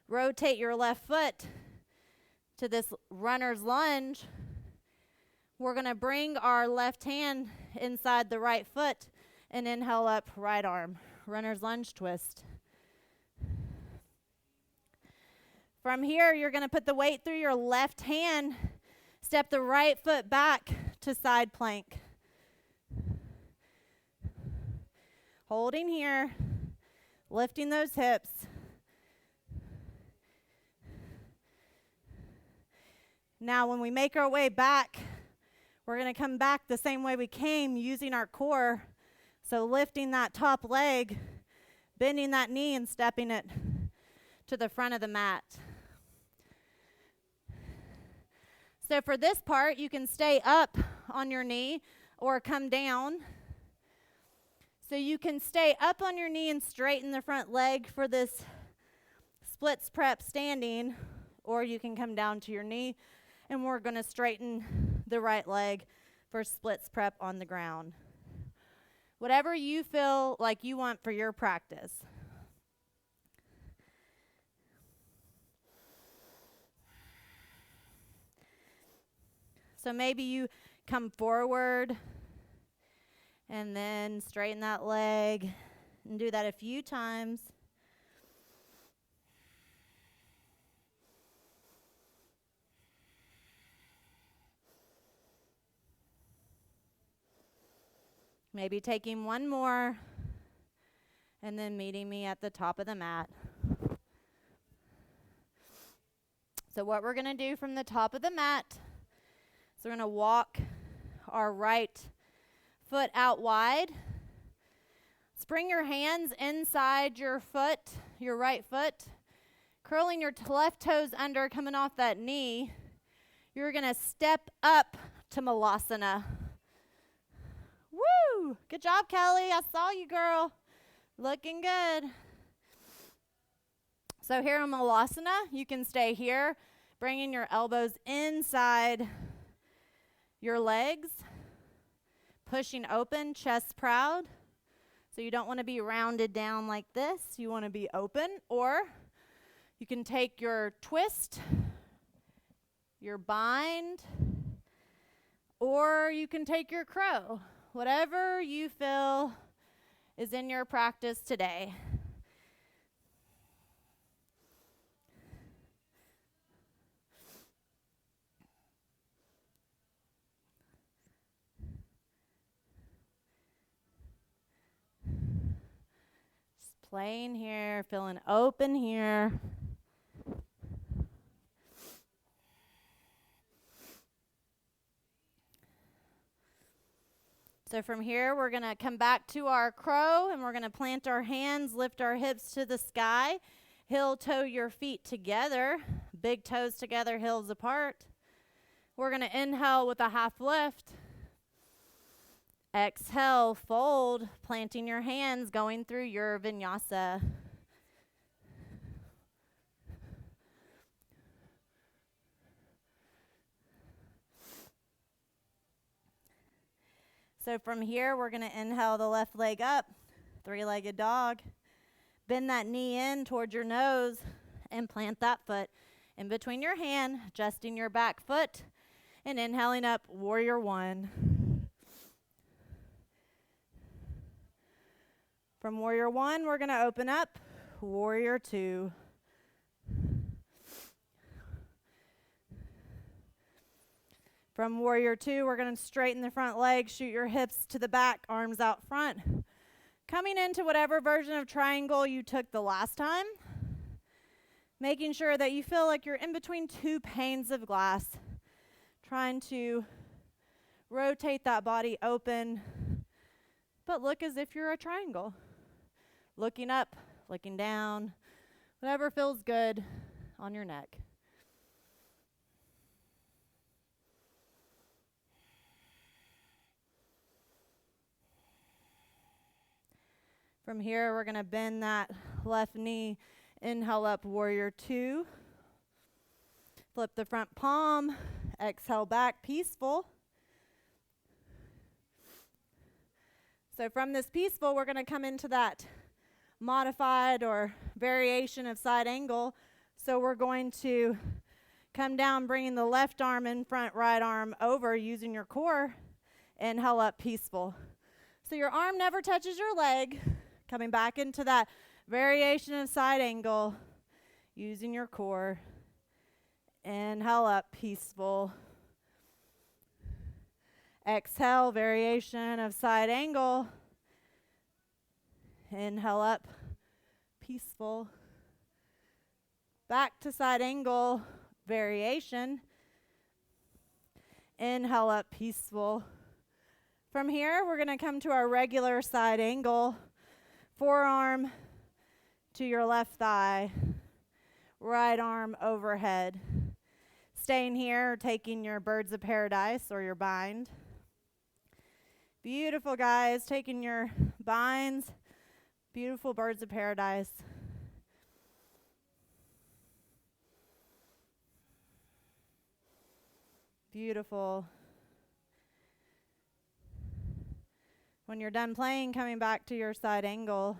Rotate your left foot to this runner's lunge. We're going to bring our left hand inside the right foot and inhale up, right arm. Runner's lunge twist. From here, you're going to put the weight through your left hand. Step the right foot back to side plank. Holding here, lifting those hips. Now, when we make our way back, we're going to come back the same way we came using our core. So lifting that top leg, bending that knee and stepping it to the front of the mat. So for this part, you can stay up on your knee or come down. So you can stay up on your knee and straighten the front leg for this splits prep standing, or you can come down to your knee and we're going to straighten the right leg for splits prep on the ground. Whatever you feel like you want for your practice. So maybe you come forward and then straighten that leg and do that a few times. Maybe taking one more and then meeting me at the top of the mat. So what we're going to do from the top of the mat, so we're going to walk our right foot out wide. Bring your hands inside your foot, your right foot, curling your left toes under, coming off that knee. You're going to step up to Malasana. Woo! Good job, Kelly. I saw you, girl. Looking good. So here in Malasana, you can stay here, bringing your elbows inside your legs, pushing open, chest proud. So you don't want to be rounded down like this. You want to be open. Or you can take your twist, your bind, or you can take your crow. Whatever you feel is in your practice today. Playing here, feeling open here. So from here, we're going to come back to our crow, and we're going to plant our hands, lift our hips to the sky, heel toe your feet together, big toes together, heels apart. We're going to inhale with a half lift. Exhale, fold, planting your hands, going through your vinyasa. So from here, we're going to inhale the left leg up, three-legged dog. Bend that knee in towards your nose and plant that foot in between your hand, adjusting your back foot and inhaling up, warrior one. From warrior one, we're going to open up, warrior two. From warrior two, we're going to straighten the front leg, shoot your hips to the back, arms out front. Coming into whatever version of triangle you took the last time. Making sure that you feel like you're in between two panes of glass. Trying to rotate that body open, but look as if you're a triangle. Looking up, looking down, whatever feels good on your neck. From here, we're going to bend that left knee, inhale up, warrior two. Flip the front palm, exhale back, peaceful. So from this peaceful, we're going to come into that modified or variation of side angle. So we're going to come down, bringing the left arm in front, right arm over, using your core. Inhale up, peaceful. So your arm never touches your leg. Coming back into that variation of side angle, using your core. Inhale up, peaceful. Exhale, variation of side angle. Inhale up, peaceful. Back to side angle, variation. Inhale up, peaceful. From here, we're going to come to our regular side angle. Forearm to your left thigh. Right arm overhead. Staying here, taking your birds of paradise or your bind. Beautiful, guys. Taking your binds. Beautiful birds of paradise. Beautiful. When you're done playing, coming back to your side angle.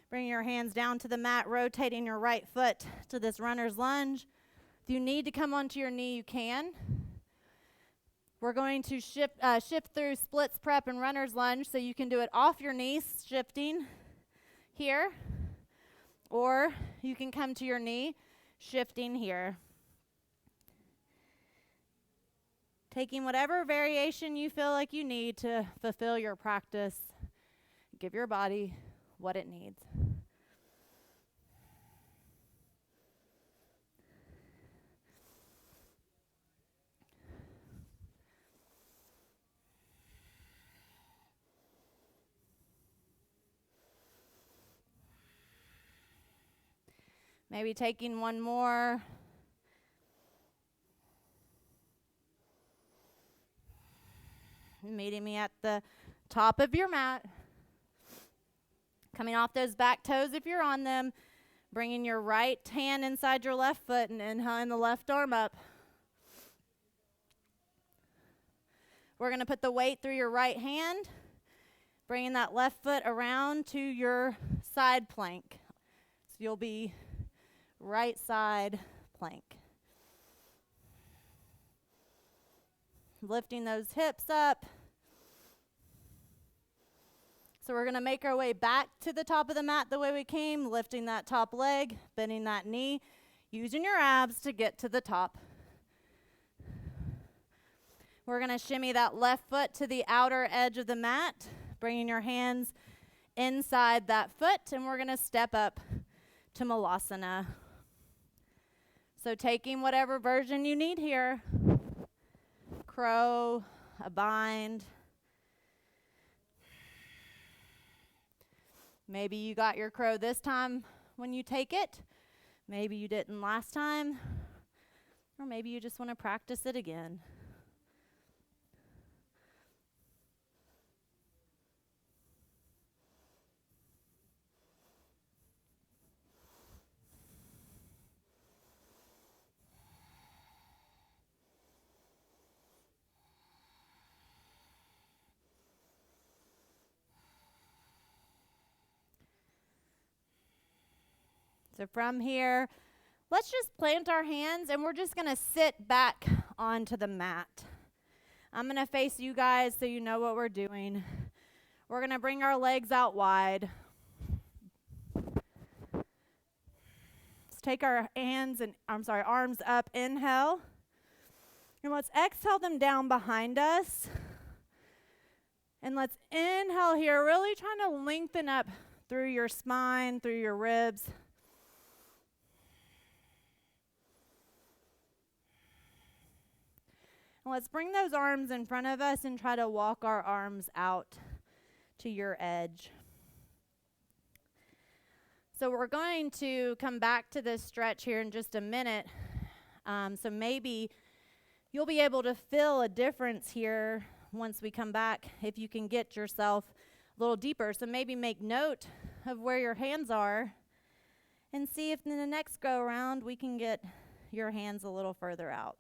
Bring your hands down to the mat, rotating your right foot to this runner's lunge. If you need to come onto your knee, you can. We're going to shift through splits prep and runner's lunge, so you can do it off your knees, shifting here. Or you can come to your knee, shifting here. Taking whatever variation you feel like you need to fulfill your practice. Give your body what it needs. Maybe taking one more. Meeting me at the top of your mat. Coming off those back toes if you're on them. Bringing your right hand inside your left foot and inhaling the left arm up. We're going to put the weight through your right hand. Bringing that left foot around to your side plank. So you'll be right side plank. Lifting those hips up. So we're going to make our way back to the top of the mat the way we came, lifting that top leg, bending that knee, using your abs to get to the top. We're going to shimmy that left foot to the outer edge of the mat, bringing your hands inside that foot, and we're going to step up to Malasana. So taking whatever version you need here, crow, a bind. Maybe you got your crow this time when you take it. Maybe you didn't last time. Or maybe you just want to practice it again. So from here, let's just plant our hands and we're just going to sit back onto the mat. I'm going to face you guys so you know what we're doing. We're going to bring our legs out wide. Let's take our arms up, inhale. And let's exhale them down behind us. And let's inhale here, really trying to lengthen up through your spine, through your ribs. Let's bring those arms in front of us and try to walk our arms out to your edge. So we're going to come back to this stretch here in just a minute. So maybe you'll be able to feel a difference here once we come back if you can get yourself a little deeper. So maybe make note of where your hands are and see if in the next go around we can get your hands a little further out.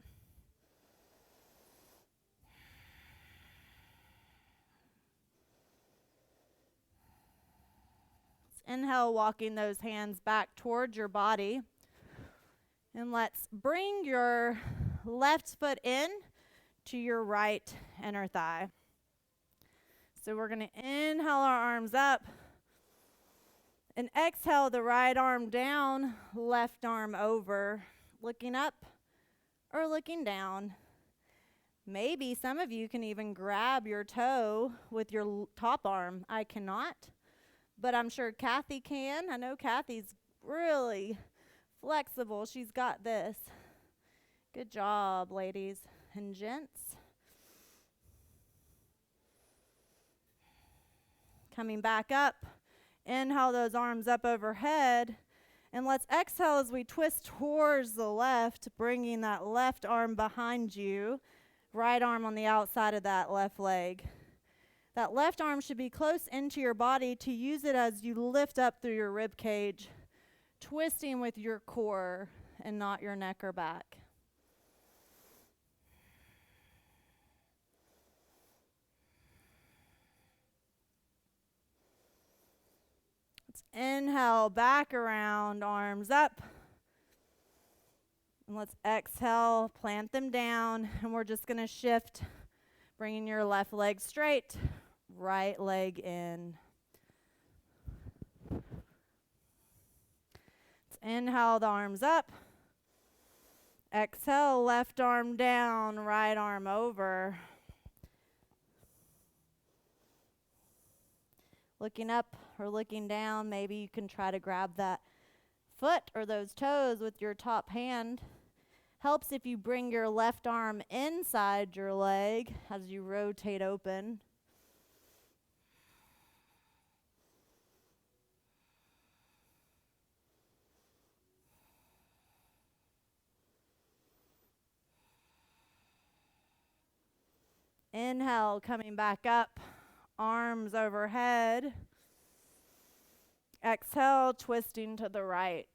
Inhale, walking those hands back towards your body. And let's bring your left foot in to your right inner thigh. So we're going to inhale our arms up and exhale the right arm down, left arm over, looking up or looking down. Maybe some of you can even grab your toe with your top arm. I cannot. But I'm sure Kathy can. I know Kathy's really flexible. She's got this. Good job, ladies and gents. Coming back up. Inhale those arms up overhead. And let's exhale as we twist towards the left, bringing that left arm behind you. Right arm on the outside of that left leg. That left arm should be close into your body to use it as you lift up through your rib cage, twisting with your core and not your neck or back. Let's inhale, back around, arms up. And let's exhale, plant them down, and we're just going to shift, bringing your left leg straight. Right leg in. Let's inhale the arms up. Exhale, left arm down, right arm over. Looking up or looking down, maybe you can try to grab that foot or those toes with your top hand. Helps if you bring your left arm inside your leg as you rotate open. Inhale, coming back up, arms overhead. Exhale, twisting to the right.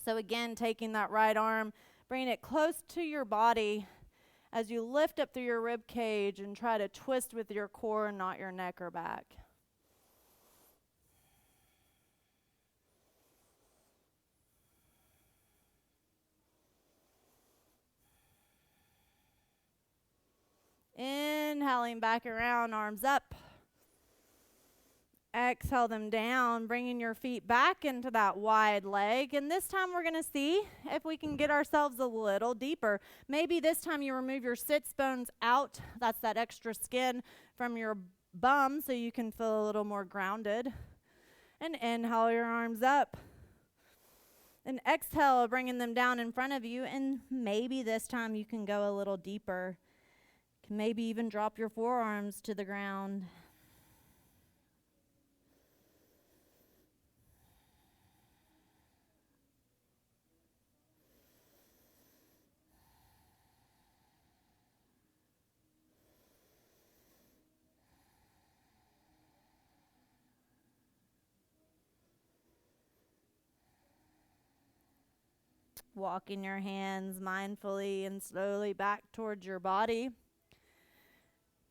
So again, taking that right arm, bringing it close to your body as you lift up through your rib cage and try to twist with your core, not your neck or back. Inhaling back around, arms up. Exhale them down, bringing your feet back into that wide leg. And this time we're going to see if we can get ourselves a little deeper. Maybe this time you remove your sits bones out. That's that extra skin from your bum so you can feel a little more grounded. And inhale your arms up. And exhale, bringing them down in front of you. And maybe this time you can go a little deeper. Can maybe even drop your forearms to the ground. Walking your hands mindfully and slowly back towards your body.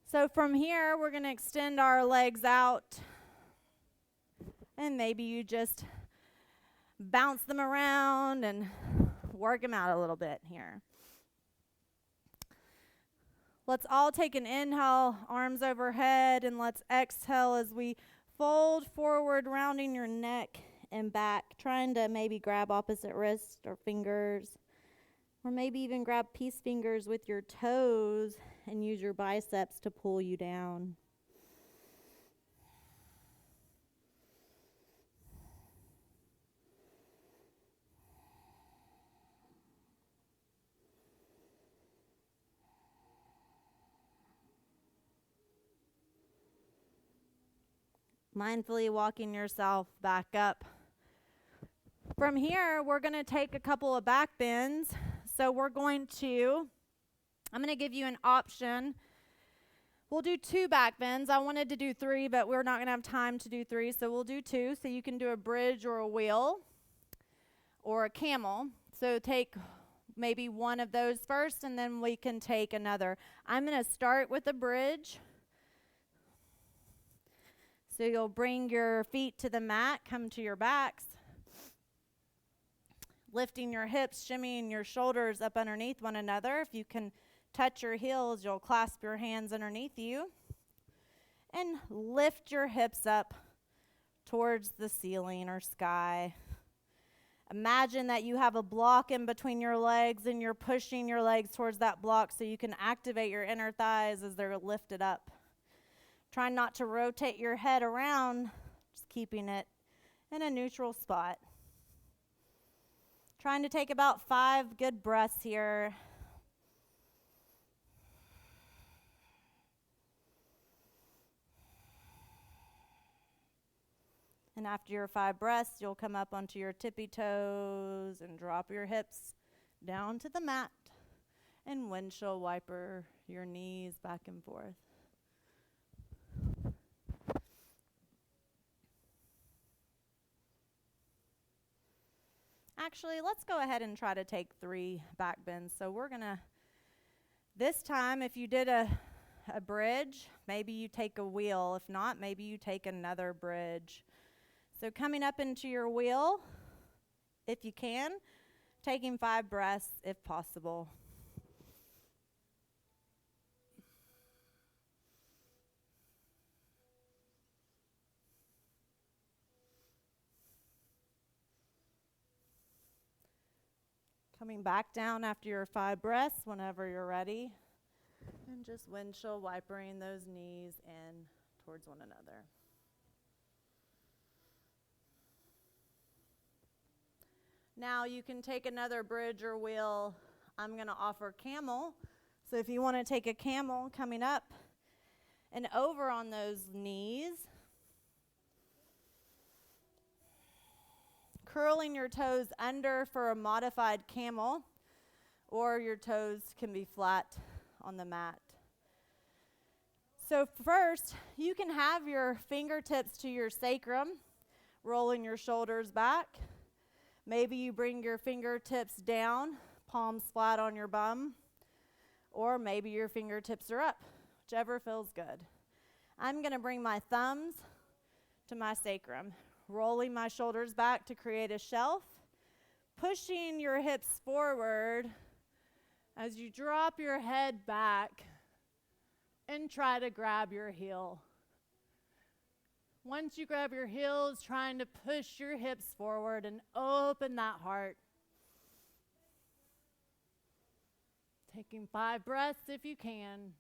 So from here, we're going to extend our legs out. And maybe you just bounce them around and work them out a little bit here. Let's all take an inhale, arms overhead, and let's exhale as we fold forward, rounding your neck and back, trying to maybe grab opposite wrists or fingers, or maybe even grab peace fingers with your toes and use your biceps to pull you down. Mindfully walking yourself back up. From here, we're going to take a couple of back bends. So I'm going to give you an option. We'll do 2 back bends. I wanted to do 3, but we're not going to have time to do 3, so we'll do 2. So you can do a bridge or a wheel or a camel. So take maybe one of those first, and then we can take another. I'm going to start with a bridge. So you'll bring your feet to the mat, come to your backs, lifting your hips, shimmying your shoulders up underneath one another. If you can touch your heels, you'll clasp your hands underneath you. And lift your hips up towards the ceiling or sky. Imagine that you have a block in between your legs and you're pushing your legs towards that block so you can activate your inner thighs as they're lifted up. Try not to rotate your head around, just keeping it in a neutral spot. Trying to take about 5 good breaths here. And after your 5 breaths, you'll come up onto your tippy toes and drop your hips down to the mat and windshield wiper your knees back and forth. Actually, let's go ahead and try to take 3 back bends. So we're going to, this time, if you did a bridge, maybe you take a wheel. If not, maybe you take another bridge. So coming up into your wheel, if you can, taking 5 breaths if possible. Coming back down after your 5 breaths whenever you're ready. And just windshield wipering those knees in towards one another. Now you can take another bridge or wheel. I'm going to offer camel. So if you want to take a camel coming up and over on those knees, curling your toes under for a modified camel, or your toes can be flat on the mat. So first, you can have your fingertips to your sacrum, rolling your shoulders back. Maybe you bring your fingertips down, palms flat on your bum, or maybe your fingertips are up, whichever feels good. I'm going to bring my thumbs to my sacrum, rolling my shoulders back to create a shelf, pushing your hips forward as you drop your head back and try to grab your heel. Once you grab your heels, trying to push your hips forward and open that heart. Taking 5 breaths if you can.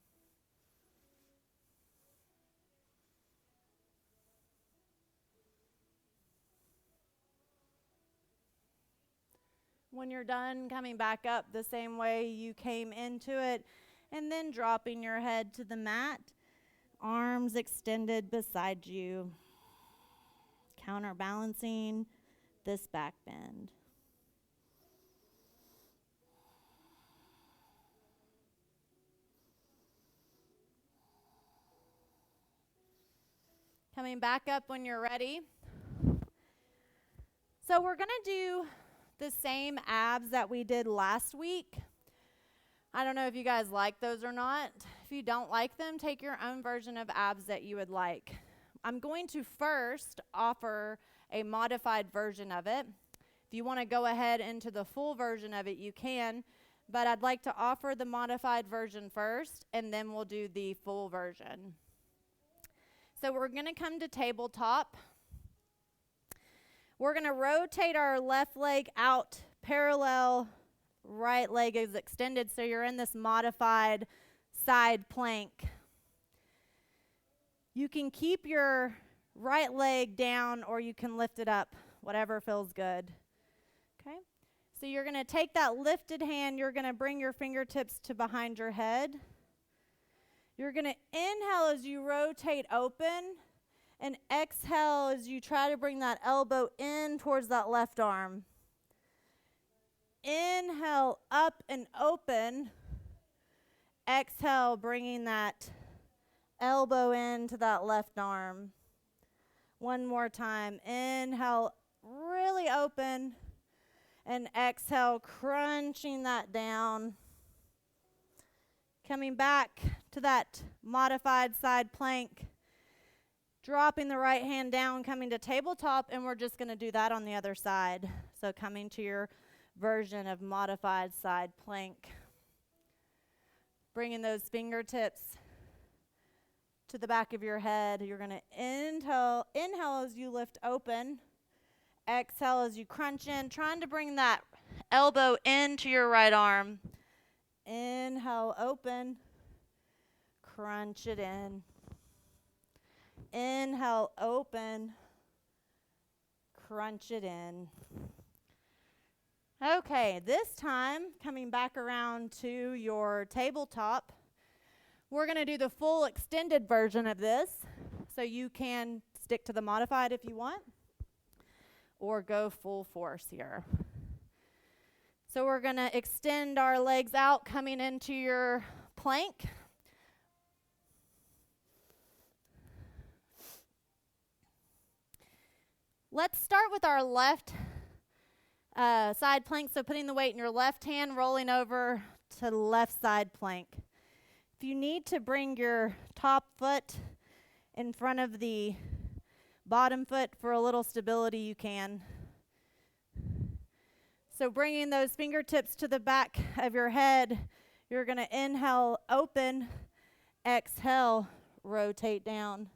When you're done, coming back up the same way you came into it, and then dropping your head to the mat, arms extended beside you, counterbalancing this back bend. Coming back up when you're ready. So we're going to do the same abs that we did last week. I don't know if you guys like those or not. If you don't like them, take your own version of abs that you would like. I'm going to first offer a modified version of it. If you want to go ahead into the full version of it, you can, but I'd like to offer the modified version first, and then we'll do the full version. So we're going to come to tabletop. We're going to rotate our left leg out parallel, right leg is extended, so you're in this modified side plank. You can keep your right leg down or you can lift it up, whatever feels good. Okay? So you're going to take that lifted hand, you're going to bring your fingertips to behind your head. You're going to inhale as you rotate open, and exhale as you try to bring that elbow in towards that left arm. Inhale up and open. Exhale, bringing that elbow into that left arm. One more time. Inhale, really open. And exhale, crunching that down. Coming back to that modified side plank. Dropping the right hand down, coming to tabletop, and we're just going to do that on the other side. So coming to your version of modified side plank. Bringing those fingertips to the back of your head. You're going to inhale as you lift open. Exhale as you crunch in, trying to bring that elbow into your right arm. Inhale, open. Crunch it in. Inhale, open. Crunch it in. Okay, this time, coming back around to your tabletop, we're going to do the full extended version of this. So you can stick to the modified if you want, or go full force here. So we're going to extend our legs out, coming into your plank. Let's start with our left side plank, so putting the weight in your left hand, rolling over to the left side plank. If you need to bring your top foot in front of the bottom foot for a little stability, you can. So bringing those fingertips to the back of your head, you're going to inhale, open, exhale, rotate down.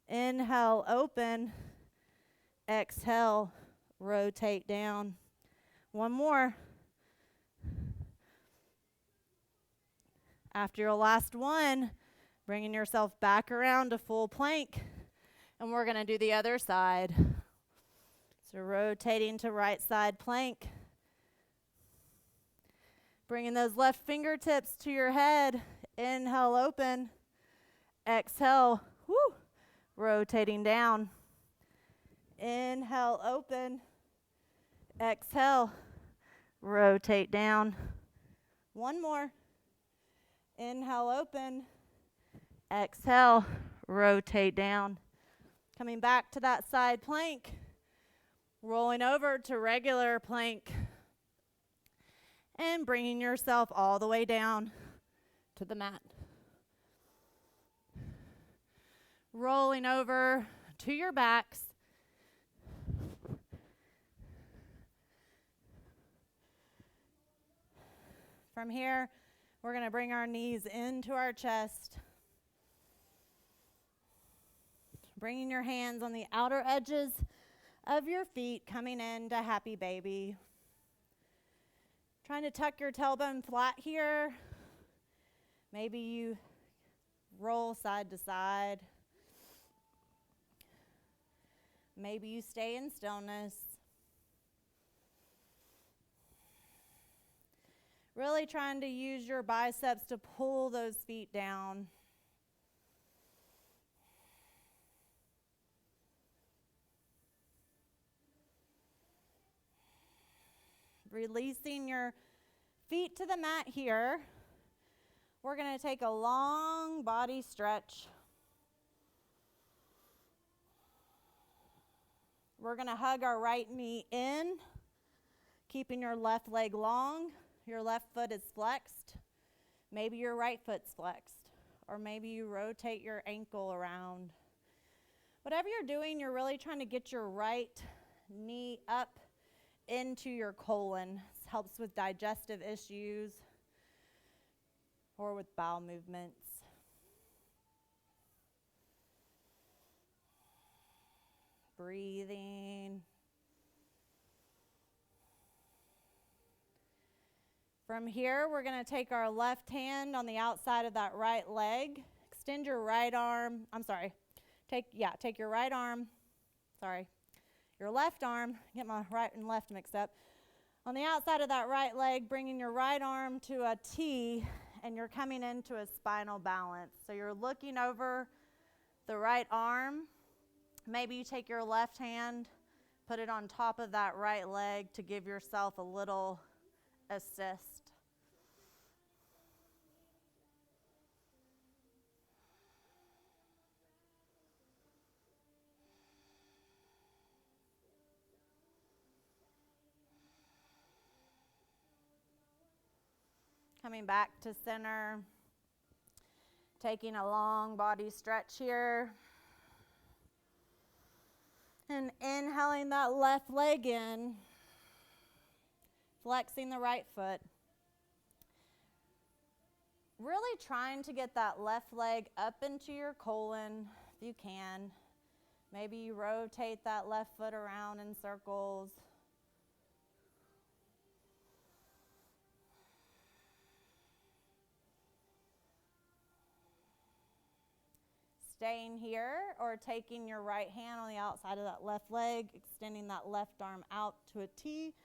Inhale, open, exhale, rotate down. One more. After your last one, bringing yourself back around to full plank, and we're going to do the other side. So rotating to right side plank. Bringing those left fingertips to your head. Inhale, open. Exhale, whoo, rotating down. Inhale, open. Exhale, rotate down. One more. Inhale, open. Exhale, rotate down. Coming back to that side plank. Rolling over to regular plank. And bringing yourself all the way down to the mat. Rolling over to your backs. From here, we're going to bring our knees into our chest. Bringing your hands on the outer edges of your feet, coming into happy baby. Trying to tuck your tailbone flat here. Maybe you roll side to side. Maybe you stay in stillness. Really trying to use your biceps to pull those feet down. Releasing your feet to the mat here. We're going to take a long body stretch. We're going to hug our right knee in, keeping your left leg long. Your left foot is flexed. Maybe your right foot's flexed, or maybe you rotate your ankle around. Whatever you're doing, you're really trying to get your right knee up into your colon. This helps with digestive issues or with bowel movements. Breathing. From here, we're going to take our left hand on the outside of that right leg. Extend your right arm. Take your right arm. Your left arm. Get my right and left mixed up. On the outside of that right leg, bringing your right arm to a T, and you're coming into a spinal balance. So you're looking over the right arm. Maybe you take your left hand, put it on top of that right leg to give yourself a little assist. Coming back to center, taking a long body stretch here. And inhaling that left leg in, flexing the right foot. Really trying to get that left leg up into your colon if you can. Maybe you rotate that left foot around in circles. Staying here, or taking your right hand on the outside of that left leg, extending that left arm out to a T,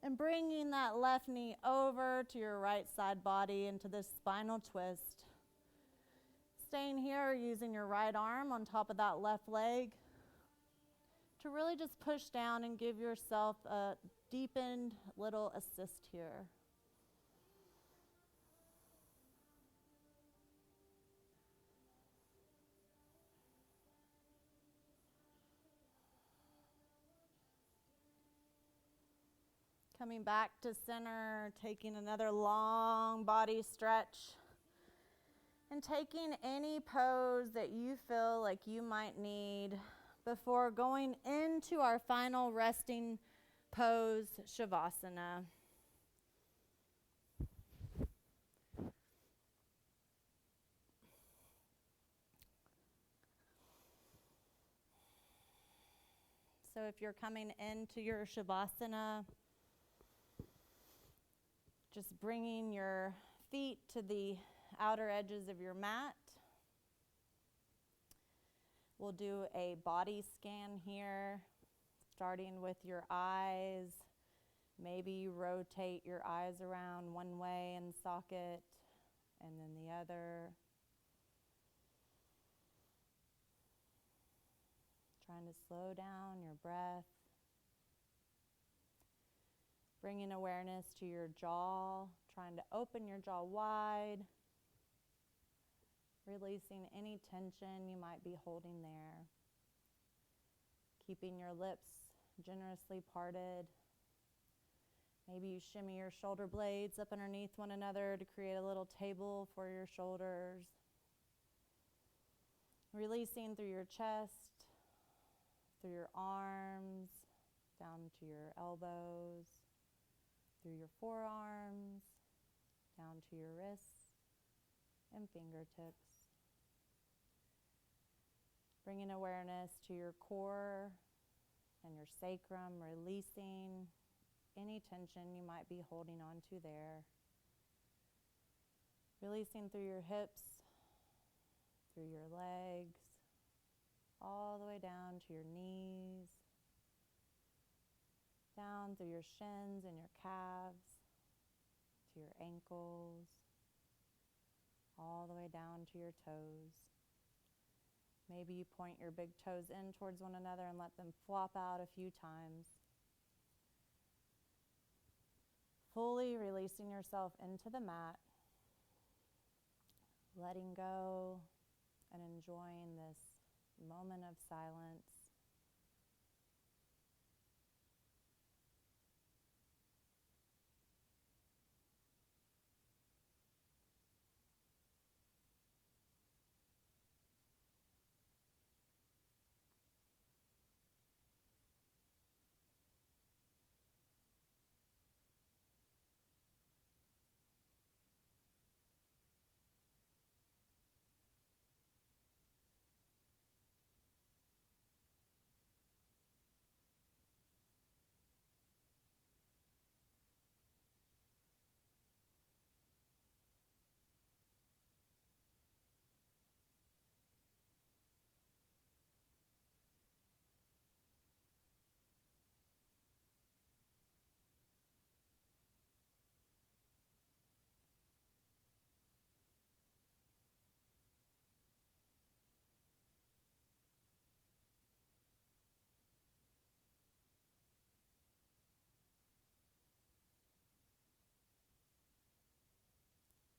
and bringing that left knee over to your right side body into this spinal twist. Staying here, using your right arm on top of that left leg to really just push down and give yourself a deepened little assist here. Coming back to center, taking another long body stretch, and taking any pose that you feel like you might need before going into our final resting pose, Shavasana. So if you're coming into your Shavasana, just bringing your feet to the outer edges of your mat. We'll do a body scan here, starting with your eyes. Maybe you rotate your eyes around one way in socket and then the other. Trying to slow down your breath. Bringing awareness to your jaw, trying to open your jaw wide. releasing any tension you might be holding there. Keeping your lips generously parted. Maybe you shimmy your shoulder blades up underneath one another to create a little table for your shoulders. Releasing through your chest, through your arms, down to your elbows, through your forearms, down to your wrists and fingertips. Bringing awareness to your core and your sacrum, releasing any tension you might be holding on to there. Releasing through your hips, through your legs, all the way down to your knees, down through your shins and your calves, to your ankles, all the way down to your toes. Maybe you point your big toes in towards one another and let them flop out a few times. Fully releasing yourself into the mat, letting go and enjoying this moment of silence.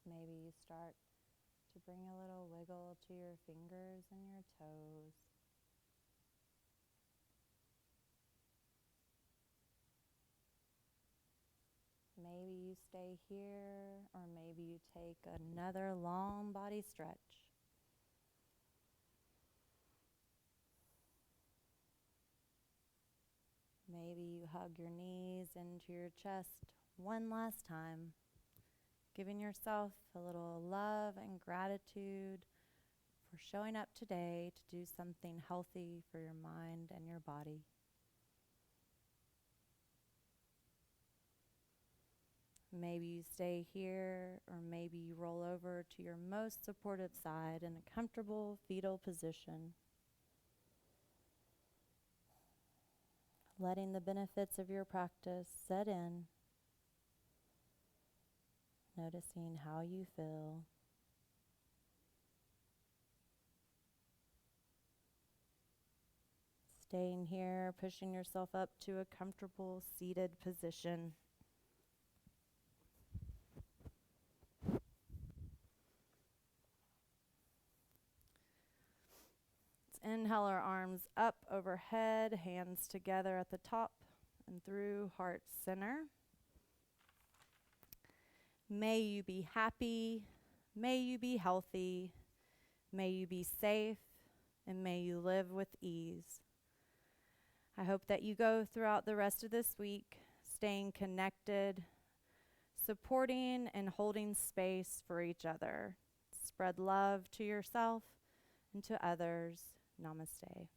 Maybe you start to bring a little wiggle to your fingers and your toes. Maybe you stay here, or maybe you take another long body stretch. Maybe you hug your knees into your chest one last time, giving yourself a little love and gratitude for showing up today to do something healthy for your mind and your body. Maybe you stay here, or maybe you roll over to your most supportive side in a comfortable fetal position. Letting the benefits of your practice set in, noticing how you feel. Staying here, pushing yourself up to a comfortable seated position. Let's inhale our arms up overhead, hands together at the top and through heart center. May you be happy, may you be healthy, may you be safe, and may you live with ease. I hope that you go throughout the rest of this week, staying connected, supporting and holding space for each other. Spread love to yourself and to others. Namaste.